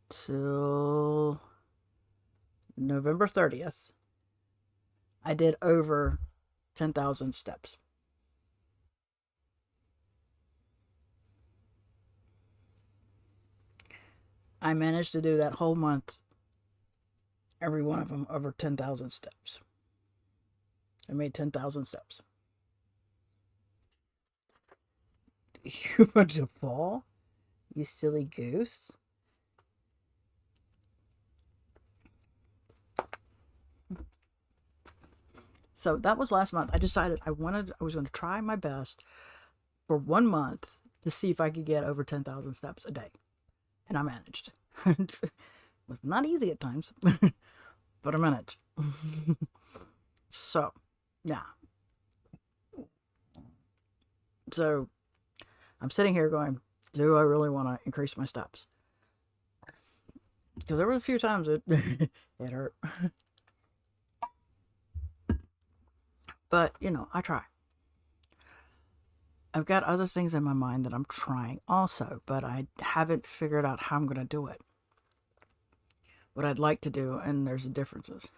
Till November 30th, I did over 10,000 steps. I managed to do that whole month, every one of them over 10,000 steps. I made 10,000 steps. You want to fall? You silly goose. So that was last month. I decided I was going to try my best for 1 month to see if I could get over 10,000 steps a day. And I managed. It was not easy at times, but I managed. So, yeah. So, I'm sitting here going, do I really want to increase my steps? Because there were a few times it hurt. But, I try. I've got other things in my mind that I'm trying also, but I haven't figured out how I'm going to do it. What I'd like to do, and there's differences.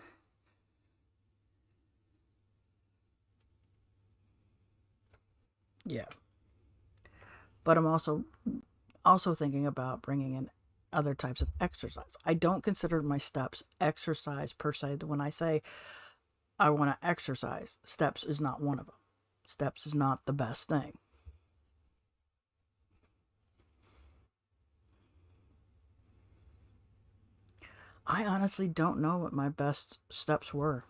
Yeah. But I'm also thinking about bringing in other types of exercise. I don't consider my steps exercise per se. When I say I want to exercise, steps is not one of them. Steps is not the best thing. I honestly don't know what my best steps were,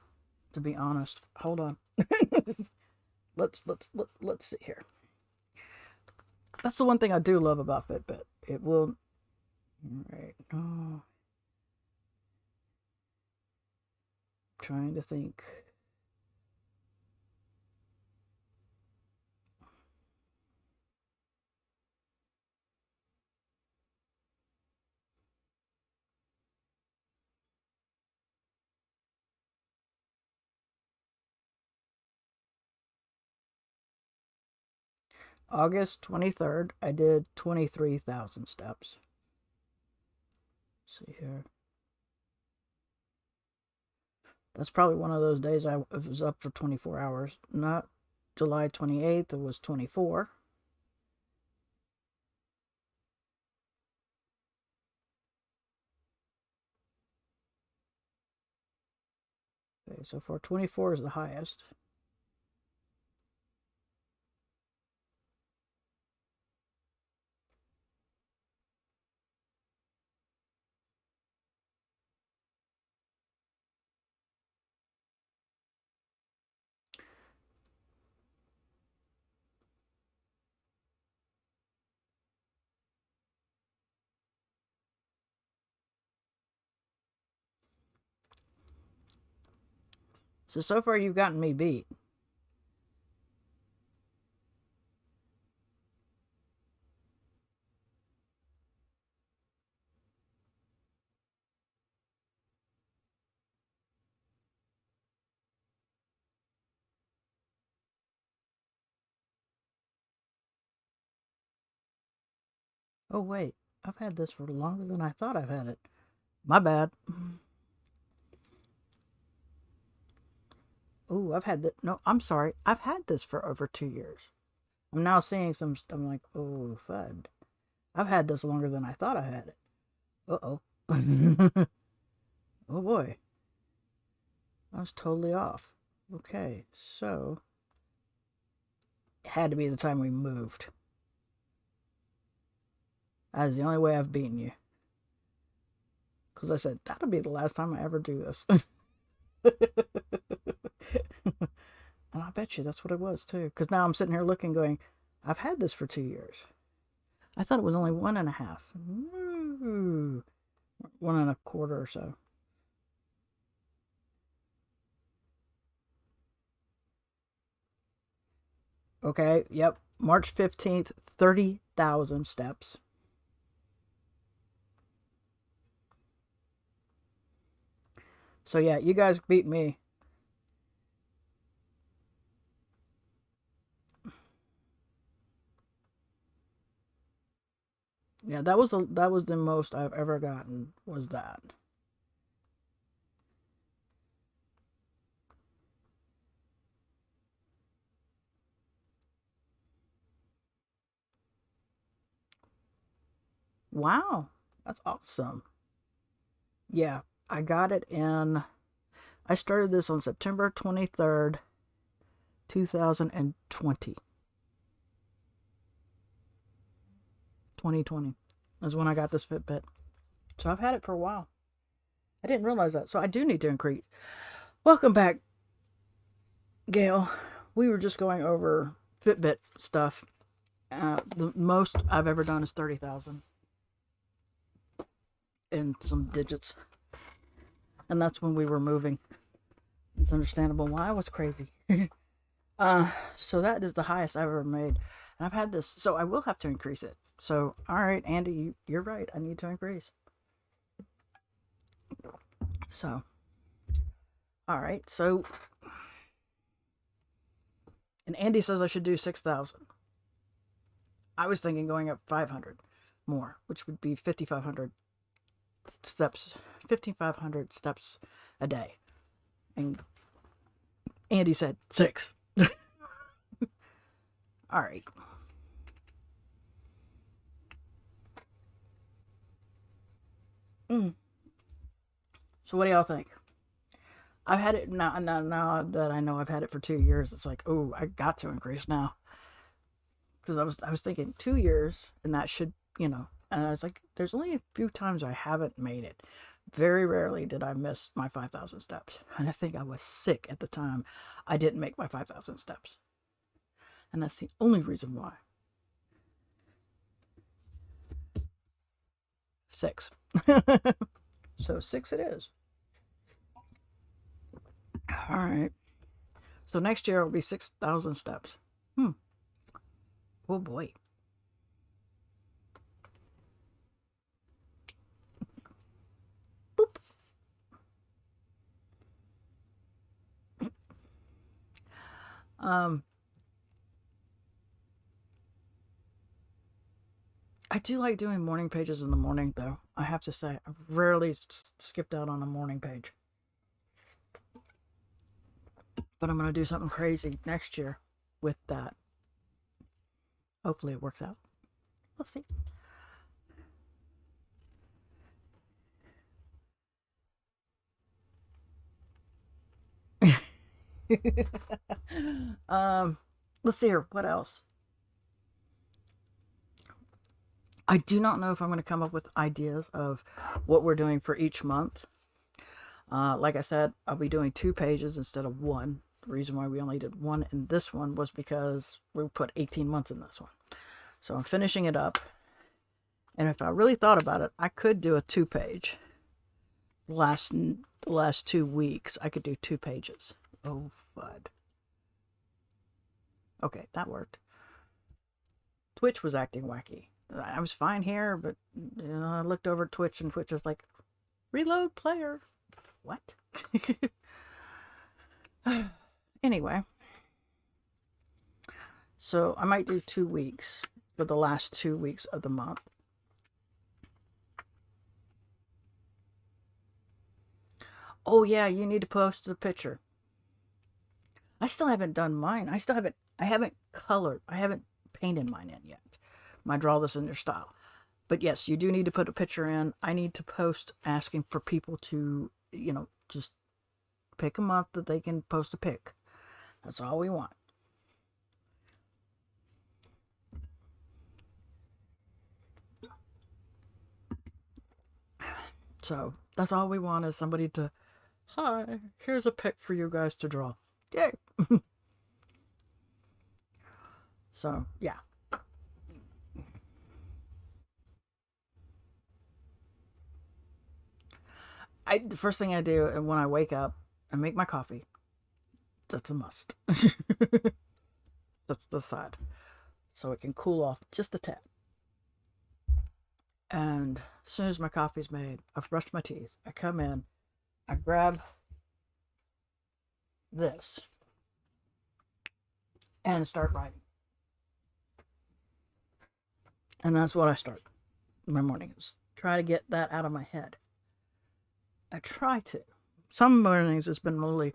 to be honest. Hold on. Let's see here. That's the one thing I do love about Fitbit. It will. Right. Oh, trying to think. August 23rd, I did 23,000 steps. Let's see here. That's probably one of those days I was up for 24 hours. Not July 28th, it was 24. Okay, so far 24 is the highest. So far you've gotten me beat. Oh, wait. I've had this for longer than I thought I've had it. My bad. Oh, I've had that. No, I'm sorry. I've had this for over 2 years. I'm now seeing some. I'm like, oh, FUD. I've had this longer than I thought I had it. Uh oh. Oh boy. I was totally off. Okay, so it had to be the time we moved. That is the only way I've beaten you. Because I said, that'll be the last time I ever do this. And I bet you that's what it was too. Because now I'm sitting here looking, going, I've had this for 2 years. I thought it was only 1.5. Ooh, 1.25 or so. Okay, yep. March 15th, 30,000 steps. So yeah, you guys beat me. Yeah, that was the most I've ever gotten, was that. Wow. That's awesome. Yeah, I got it in I started this on September 23rd, 2020. 2020 is when I got this Fitbit. So I've had it for a while. I didn't realize that. So I do need to increase. Welcome back, Gail. We were just going over Fitbit stuff. The most I've ever done is 30,000 in some digits. And that's when we were moving. It's understandable why I was crazy. So that is the highest I've ever made. And I've had this, so I will have to increase it. So, all right, Andy, you're right. I need to increase. So, all right. So, and Andy says I should do 6,000. I was thinking going up 500 more, which would be 5,500 steps, 5,500 steps a day. And Andy said 6. All right. So what do y'all think? I've had it now that I know I've had it for 2 years. It's like, oh, I got to increase now, because I was thinking 2 years, and that should, and I was like, there's only a few times I haven't made it. Very rarely did I miss my 5,000 steps, and I think I was sick at the time I didn't make my 5,000 steps, and that's the only reason why. 6. So 6 it is. All right. So next year it'll be 6,000 steps. Oh boy. Boop. I do like doing morning pages in the morning, though. I have to say, I've rarely skipped out on a morning page. But I'm going to do something crazy next year with that. Hopefully it works out. We'll see. Let's see here. What else? I do not know if I'm going to come up with ideas of what we're doing for each month. Like I said, I'll be doing 2 pages instead of 1. The reason why we only did 1 in this one was because we put 18 months in this one. So I'm finishing it up. And if I really thought about it, I could do a 2-page. The last 2 weeks, I could do 2 pages. Oh, FUD. Okay, that worked. Twitch was acting wacky. I was fine here, but I looked over at Twitch, and Twitch was like, reload player. What? Anyway. So I might do 2 weeks for the last 2 weeks of the month. Oh yeah, you need to post the picture. I still haven't done mine. I haven't colored. I haven't painted mine in yet. My draw this in their style. But yes, you do need to put a picture in. I need to post asking for people to, just pick a month that they can post a pic. That's all we want. So that's all we want, is somebody to, hi, here's a pic for you guys to draw. Yay! So, yeah. The first thing I do when I wake up, I make my coffee. That's a must. That's the side. So it can cool off just a tad. And as soon as my coffee's made, I've brushed my teeth. I come in, I grab this, and start writing. And that's what I start in my mornings. Try to get that out of my head. I try to. Some mornings it's been really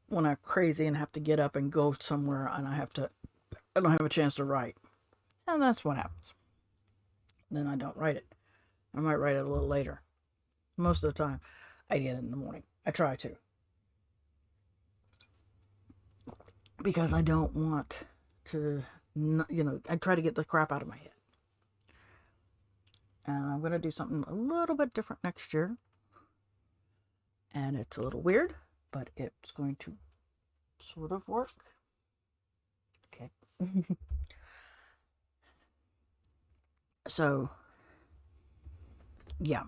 when I'm crazy and have to get up and go somewhere, and I don't have a chance to write. And that's what happens. Then I don't write it. I might write it a little later. Most of the time, I get it in the morning. I try to. Because I don't want to, I try to get the crap out of my head. And I'm going to do something a little bit different next year. And it's a little weird, but it's going to sort of work. Okay. So, yeah.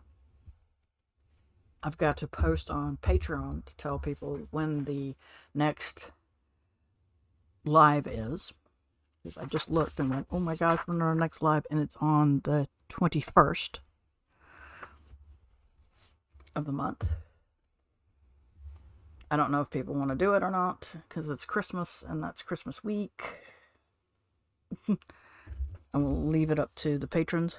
I've got to post on Patreon to tell people when the next live is. Because I just looked and went, oh my gosh, when our next live? And it's on the 21st of the month. I don't know if people want to do it or not, because it's Christmas and that's Christmas week. and we'll leave it up to the patrons.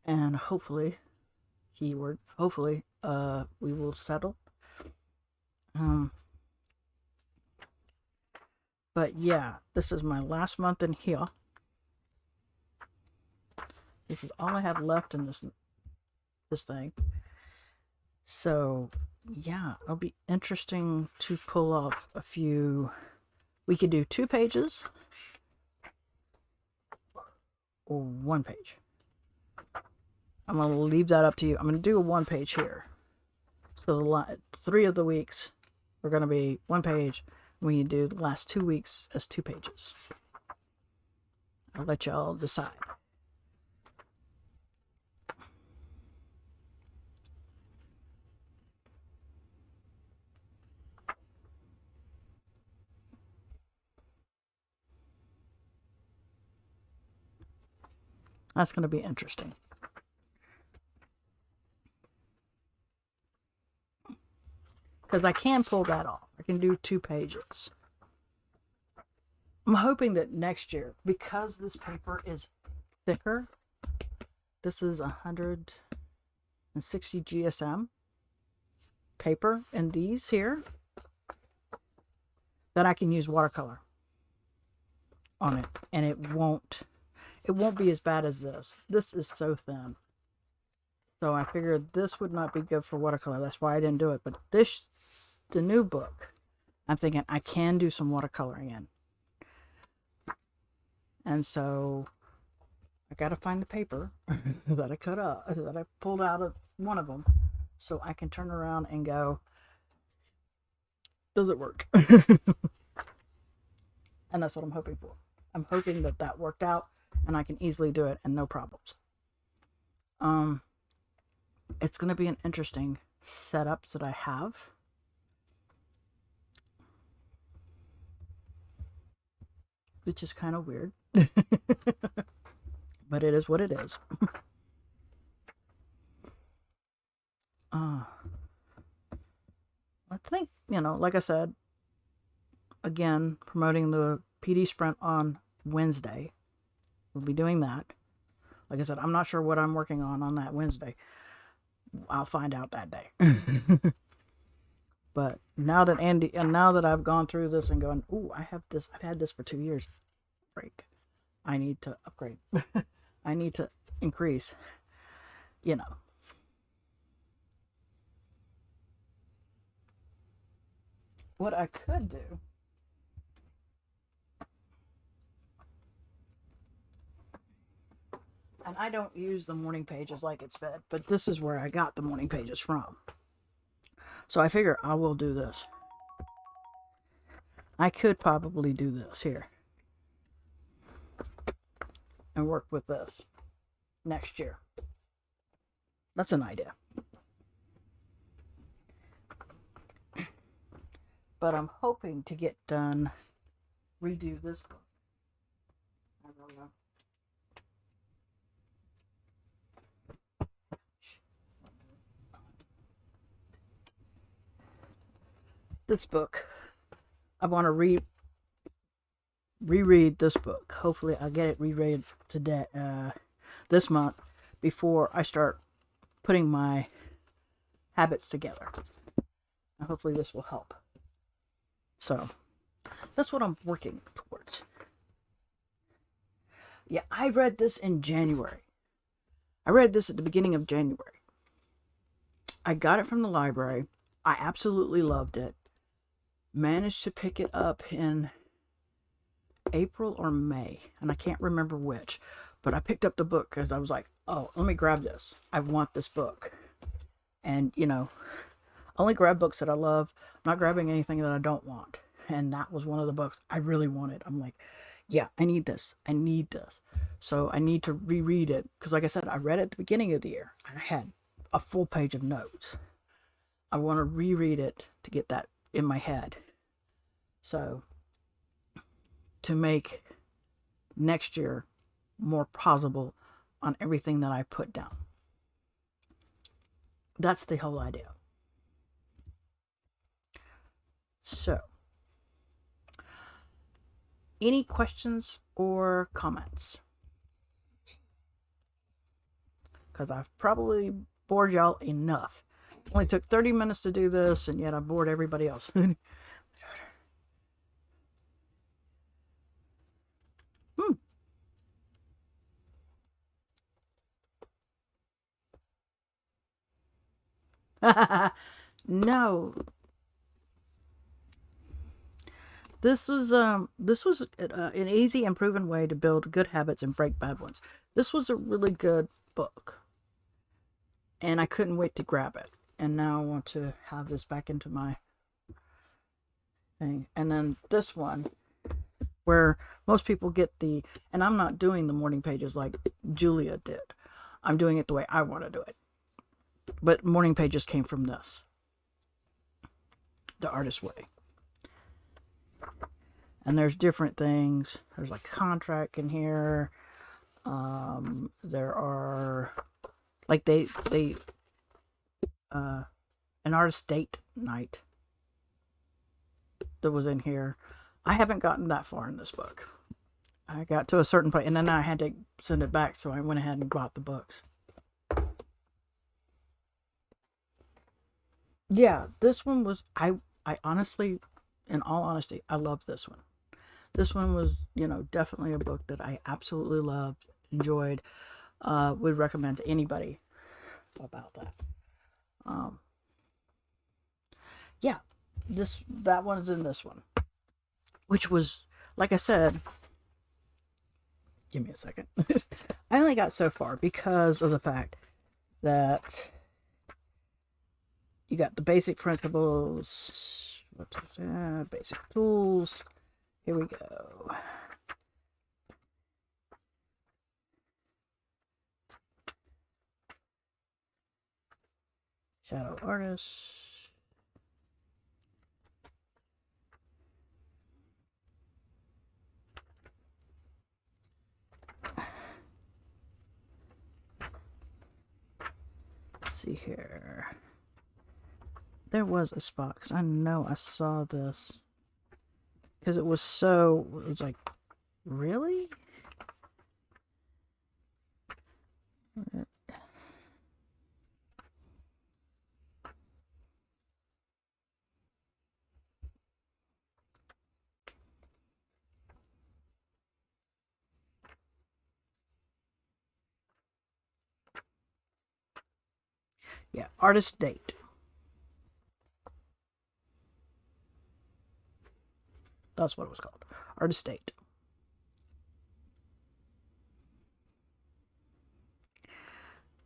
And hopefully, keyword, hopefully, we will settle. But yeah, this is my last month in here. This is all I have left in this thing. So yeah, it'll be interesting to pull off a few. We could do 2 pages or 1 page. I'm going to leave that up to you. I'm going to do a 1 page here. So 3 of the weeks are going to be 1 page. We do the last 2 weeks as 2 pages. I'll let y'all decide. That's going to be interesting. Because I can pull that off. I can do 2 pages. I'm hoping that next year, because this paper is thicker, this is 160 GSM paper in these here, that I can use watercolor on it, and it won't be as bad as this. This is so thin. So I figured this would not be good for watercolor. That's why I didn't do it. But this, the new book, I'm thinking I can do some watercoloring in. And so I got to find the paper that I cut up, that I pulled out of one of them, so I can turn around and go, does it work? And that's what I'm hoping for. I'm hoping that that worked out and I can easily do it and no problems. It's going to be an interesting setup that I have. Which is kind of weird. But it is what it is. I think, like I said, again, promoting the PD Sprint on Wednesday. We'll be doing that. Like I said, I'm not sure what I'm working on that Wednesday. I'll find out that day. But now that I've gone through this and going, ooh, I've had this for 2 years. Break. I need to upgrade. I need to increase. What I could do, and I don't use the morning pages like it's fed, but this is where I got the morning pages from. So I figure I will do this. I could probably do this here and work with this next year. That's an idea. But I'm hoping to get done, redo this book. I don't know. This book, I want to reread this book. Hopefully I'll get it reread today, this month, before I start putting my habits together. And hopefully this will help. So that's what I'm working towards. Yeah, I read this in January. I read this at the beginning of January. I got it from the library. I absolutely loved it. Managed to pick it up in April or May, and I can't remember which, but I picked up the book because I was like, oh, let me grab this. I want this book. And, only grab books that I love, not grabbing anything that I don't want. And that was one of the books I really wanted. I'm like, yeah, I need this. I need this. So I need to reread it. Because like I said, I read it at the beginning of the year. And I had a full page of notes. I want to reread it to get that in my head. So to make next year more plausible on everything that I put down. That's the whole idea. So, Any questions or comments? Because I've probably bored y'all enough. Only took 30 minutes to do this, and yet I bored everybody else. No, this was an easy and proven way to build good habits and break bad ones. This was a really good book, and I couldn't wait to grab it. And now I want to have this back into my thing. And then this one, where most people get the, and I'm not doing the morning pages like Julia did. I'm doing it the way I want to do it. But morning pages came from this, the artist way. And there's different things. There's like contract in here. There are like an artist date night that was in here. I haven't gotten that far in this book. I got to a certain point, and then I had to send it back, so I went ahead and bought the books. Yeah, this one was, I honestly, in all honesty, I loved this one. This one was, definitely a book that I absolutely loved, enjoyed, would recommend to anybody about that. Yeah, that one's in this one, which was, like I said, give me a second. I only got so far because of the fact that you got the basic principles, basic tools. Here we go. Shadow artist. Let's see here. There was a spot, because I know I saw this. Because it was like, really? Yeah, artist date. That's what it was called. Artist date.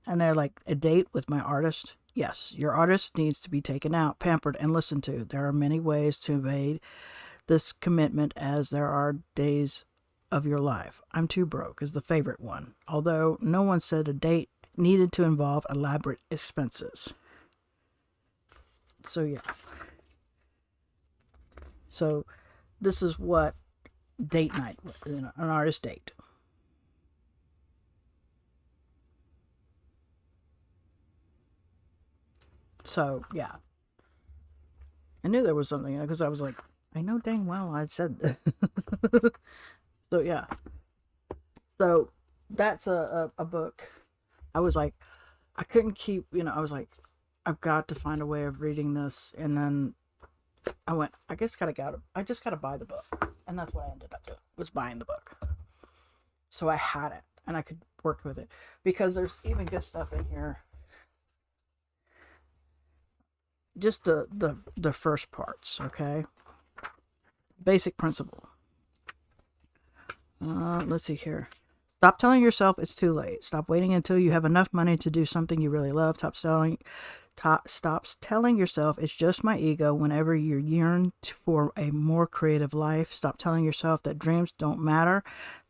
And they're like, a date with my artist? Yes, your artist needs to be taken out, pampered, and listened to. There are many ways to evade this commitment, as there are days of your life. I'm too broke is the favorite one, although no one said a date needed to involve elaborate expenses. So, yeah. So, this is what date night was, an artist date. So, yeah. I knew there was something, because I was like, I know dang well I'd said that. So, yeah. So, that's a book. I was like, I couldn't keep, I was like, I've got to find a way of reading this. And then I went, I just gotta buy the book. And that's what I ended up doing, was buying the book. So I had it, and I could work with it. Because there's even good stuff in here. Just the first parts, okay? Basic principle. Let's see here. Stop telling yourself it's too late. Stop waiting until you have enough money to do something you really love. Stops telling yourself it's just my ego whenever you yearn for a more creative life. Stop telling yourself that dreams don't matter,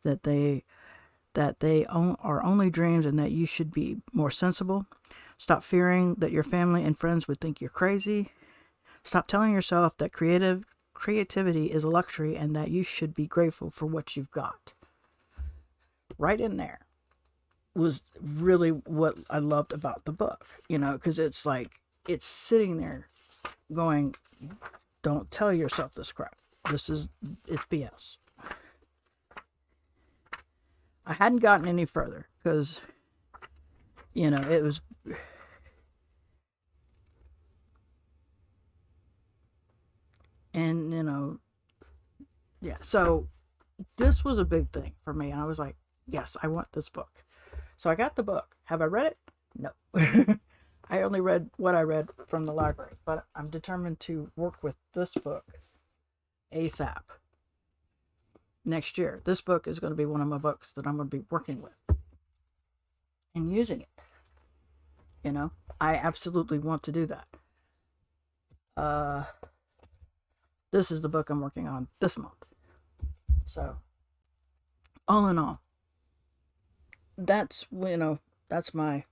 that they are only dreams, and that you should be more sensible. Stop fearing that your family and friends would think you're crazy. Stop telling yourself that creativity is a luxury and that you should be grateful for what you've got. Right in there was really what I loved about the book, because it's like, it's sitting there going, don't tell yourself this crap. It's BS. I hadn't gotten any further because, it was. And, yeah. So this was a big thing for me. And I was like, yes, I want this book. So I got the book. Have I read it? No. I only read what I read from the library, but I'm determined to work with this book ASAP next year. This book is going to be one of my books that I'm going to be working with and using it. I absolutely want to do that. This is the book I'm working on this month. So, all in all, that's that's my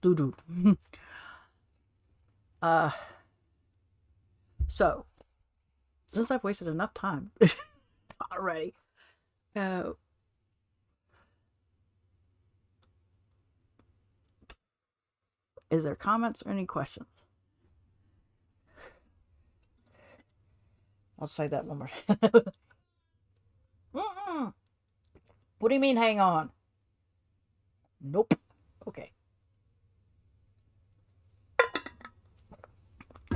doo-doo. So since I've wasted enough time already, is there comments or any questions? I'll say that one more. What do you mean, hang on? Nope. Okay.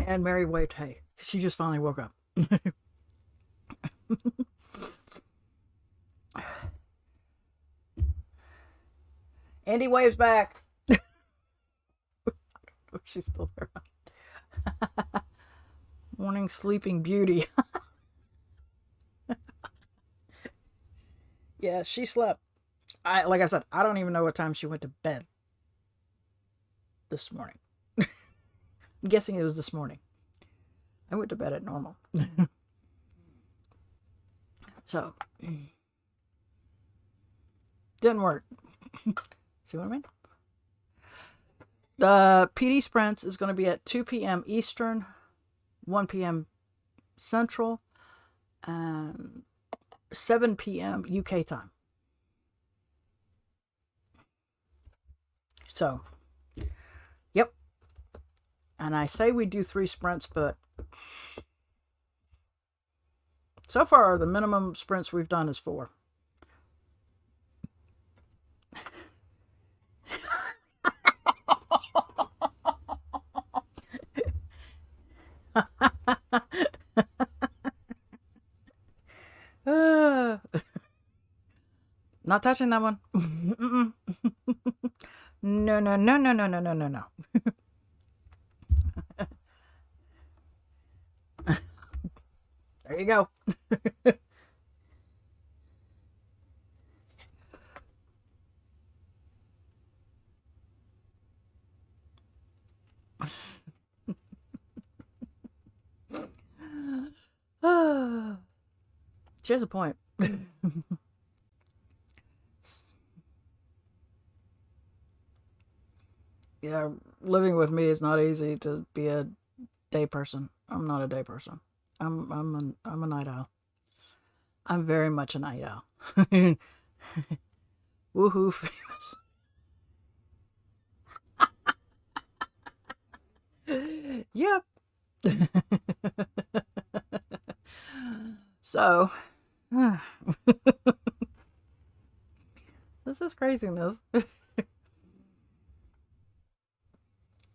And Mary waved hey. She just finally woke up. Andy waves back. She's still there. Morning sleeping beauty. Yeah, she slept. Like I said, I don't even know what time she went to bed this morning. I'm guessing it was this morning. I went to bed at normal. So, didn't work. See what I mean? The PD Sprints is going to be at 2 p.m. Eastern, 1 p.m. Central, and 7 p.m. UK time. So, yep. And I say we do 3 sprints, but so far the minimum sprints we've done is 4. Not touching that one. No, no, no, no, no, no, no, no, no. There you go. She has a point. Yeah, living with me is not easy to be a day person. I'm not a day person. I'm a night owl. I'm very much a night owl. Woohoo famous. Yep. So this is craziness.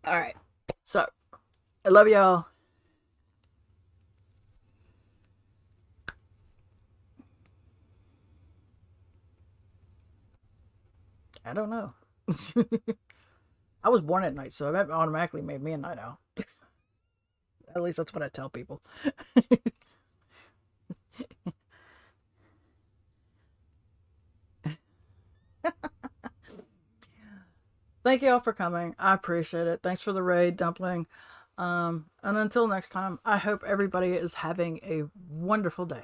All right. So I love y'all. I don't know. I was born at night, so that automatically made me a night owl. At least that's what I tell people. Thank you all for coming. I appreciate it. Thanks for the raid, Dumpling. And until next time, I hope everybody is having a wonderful day.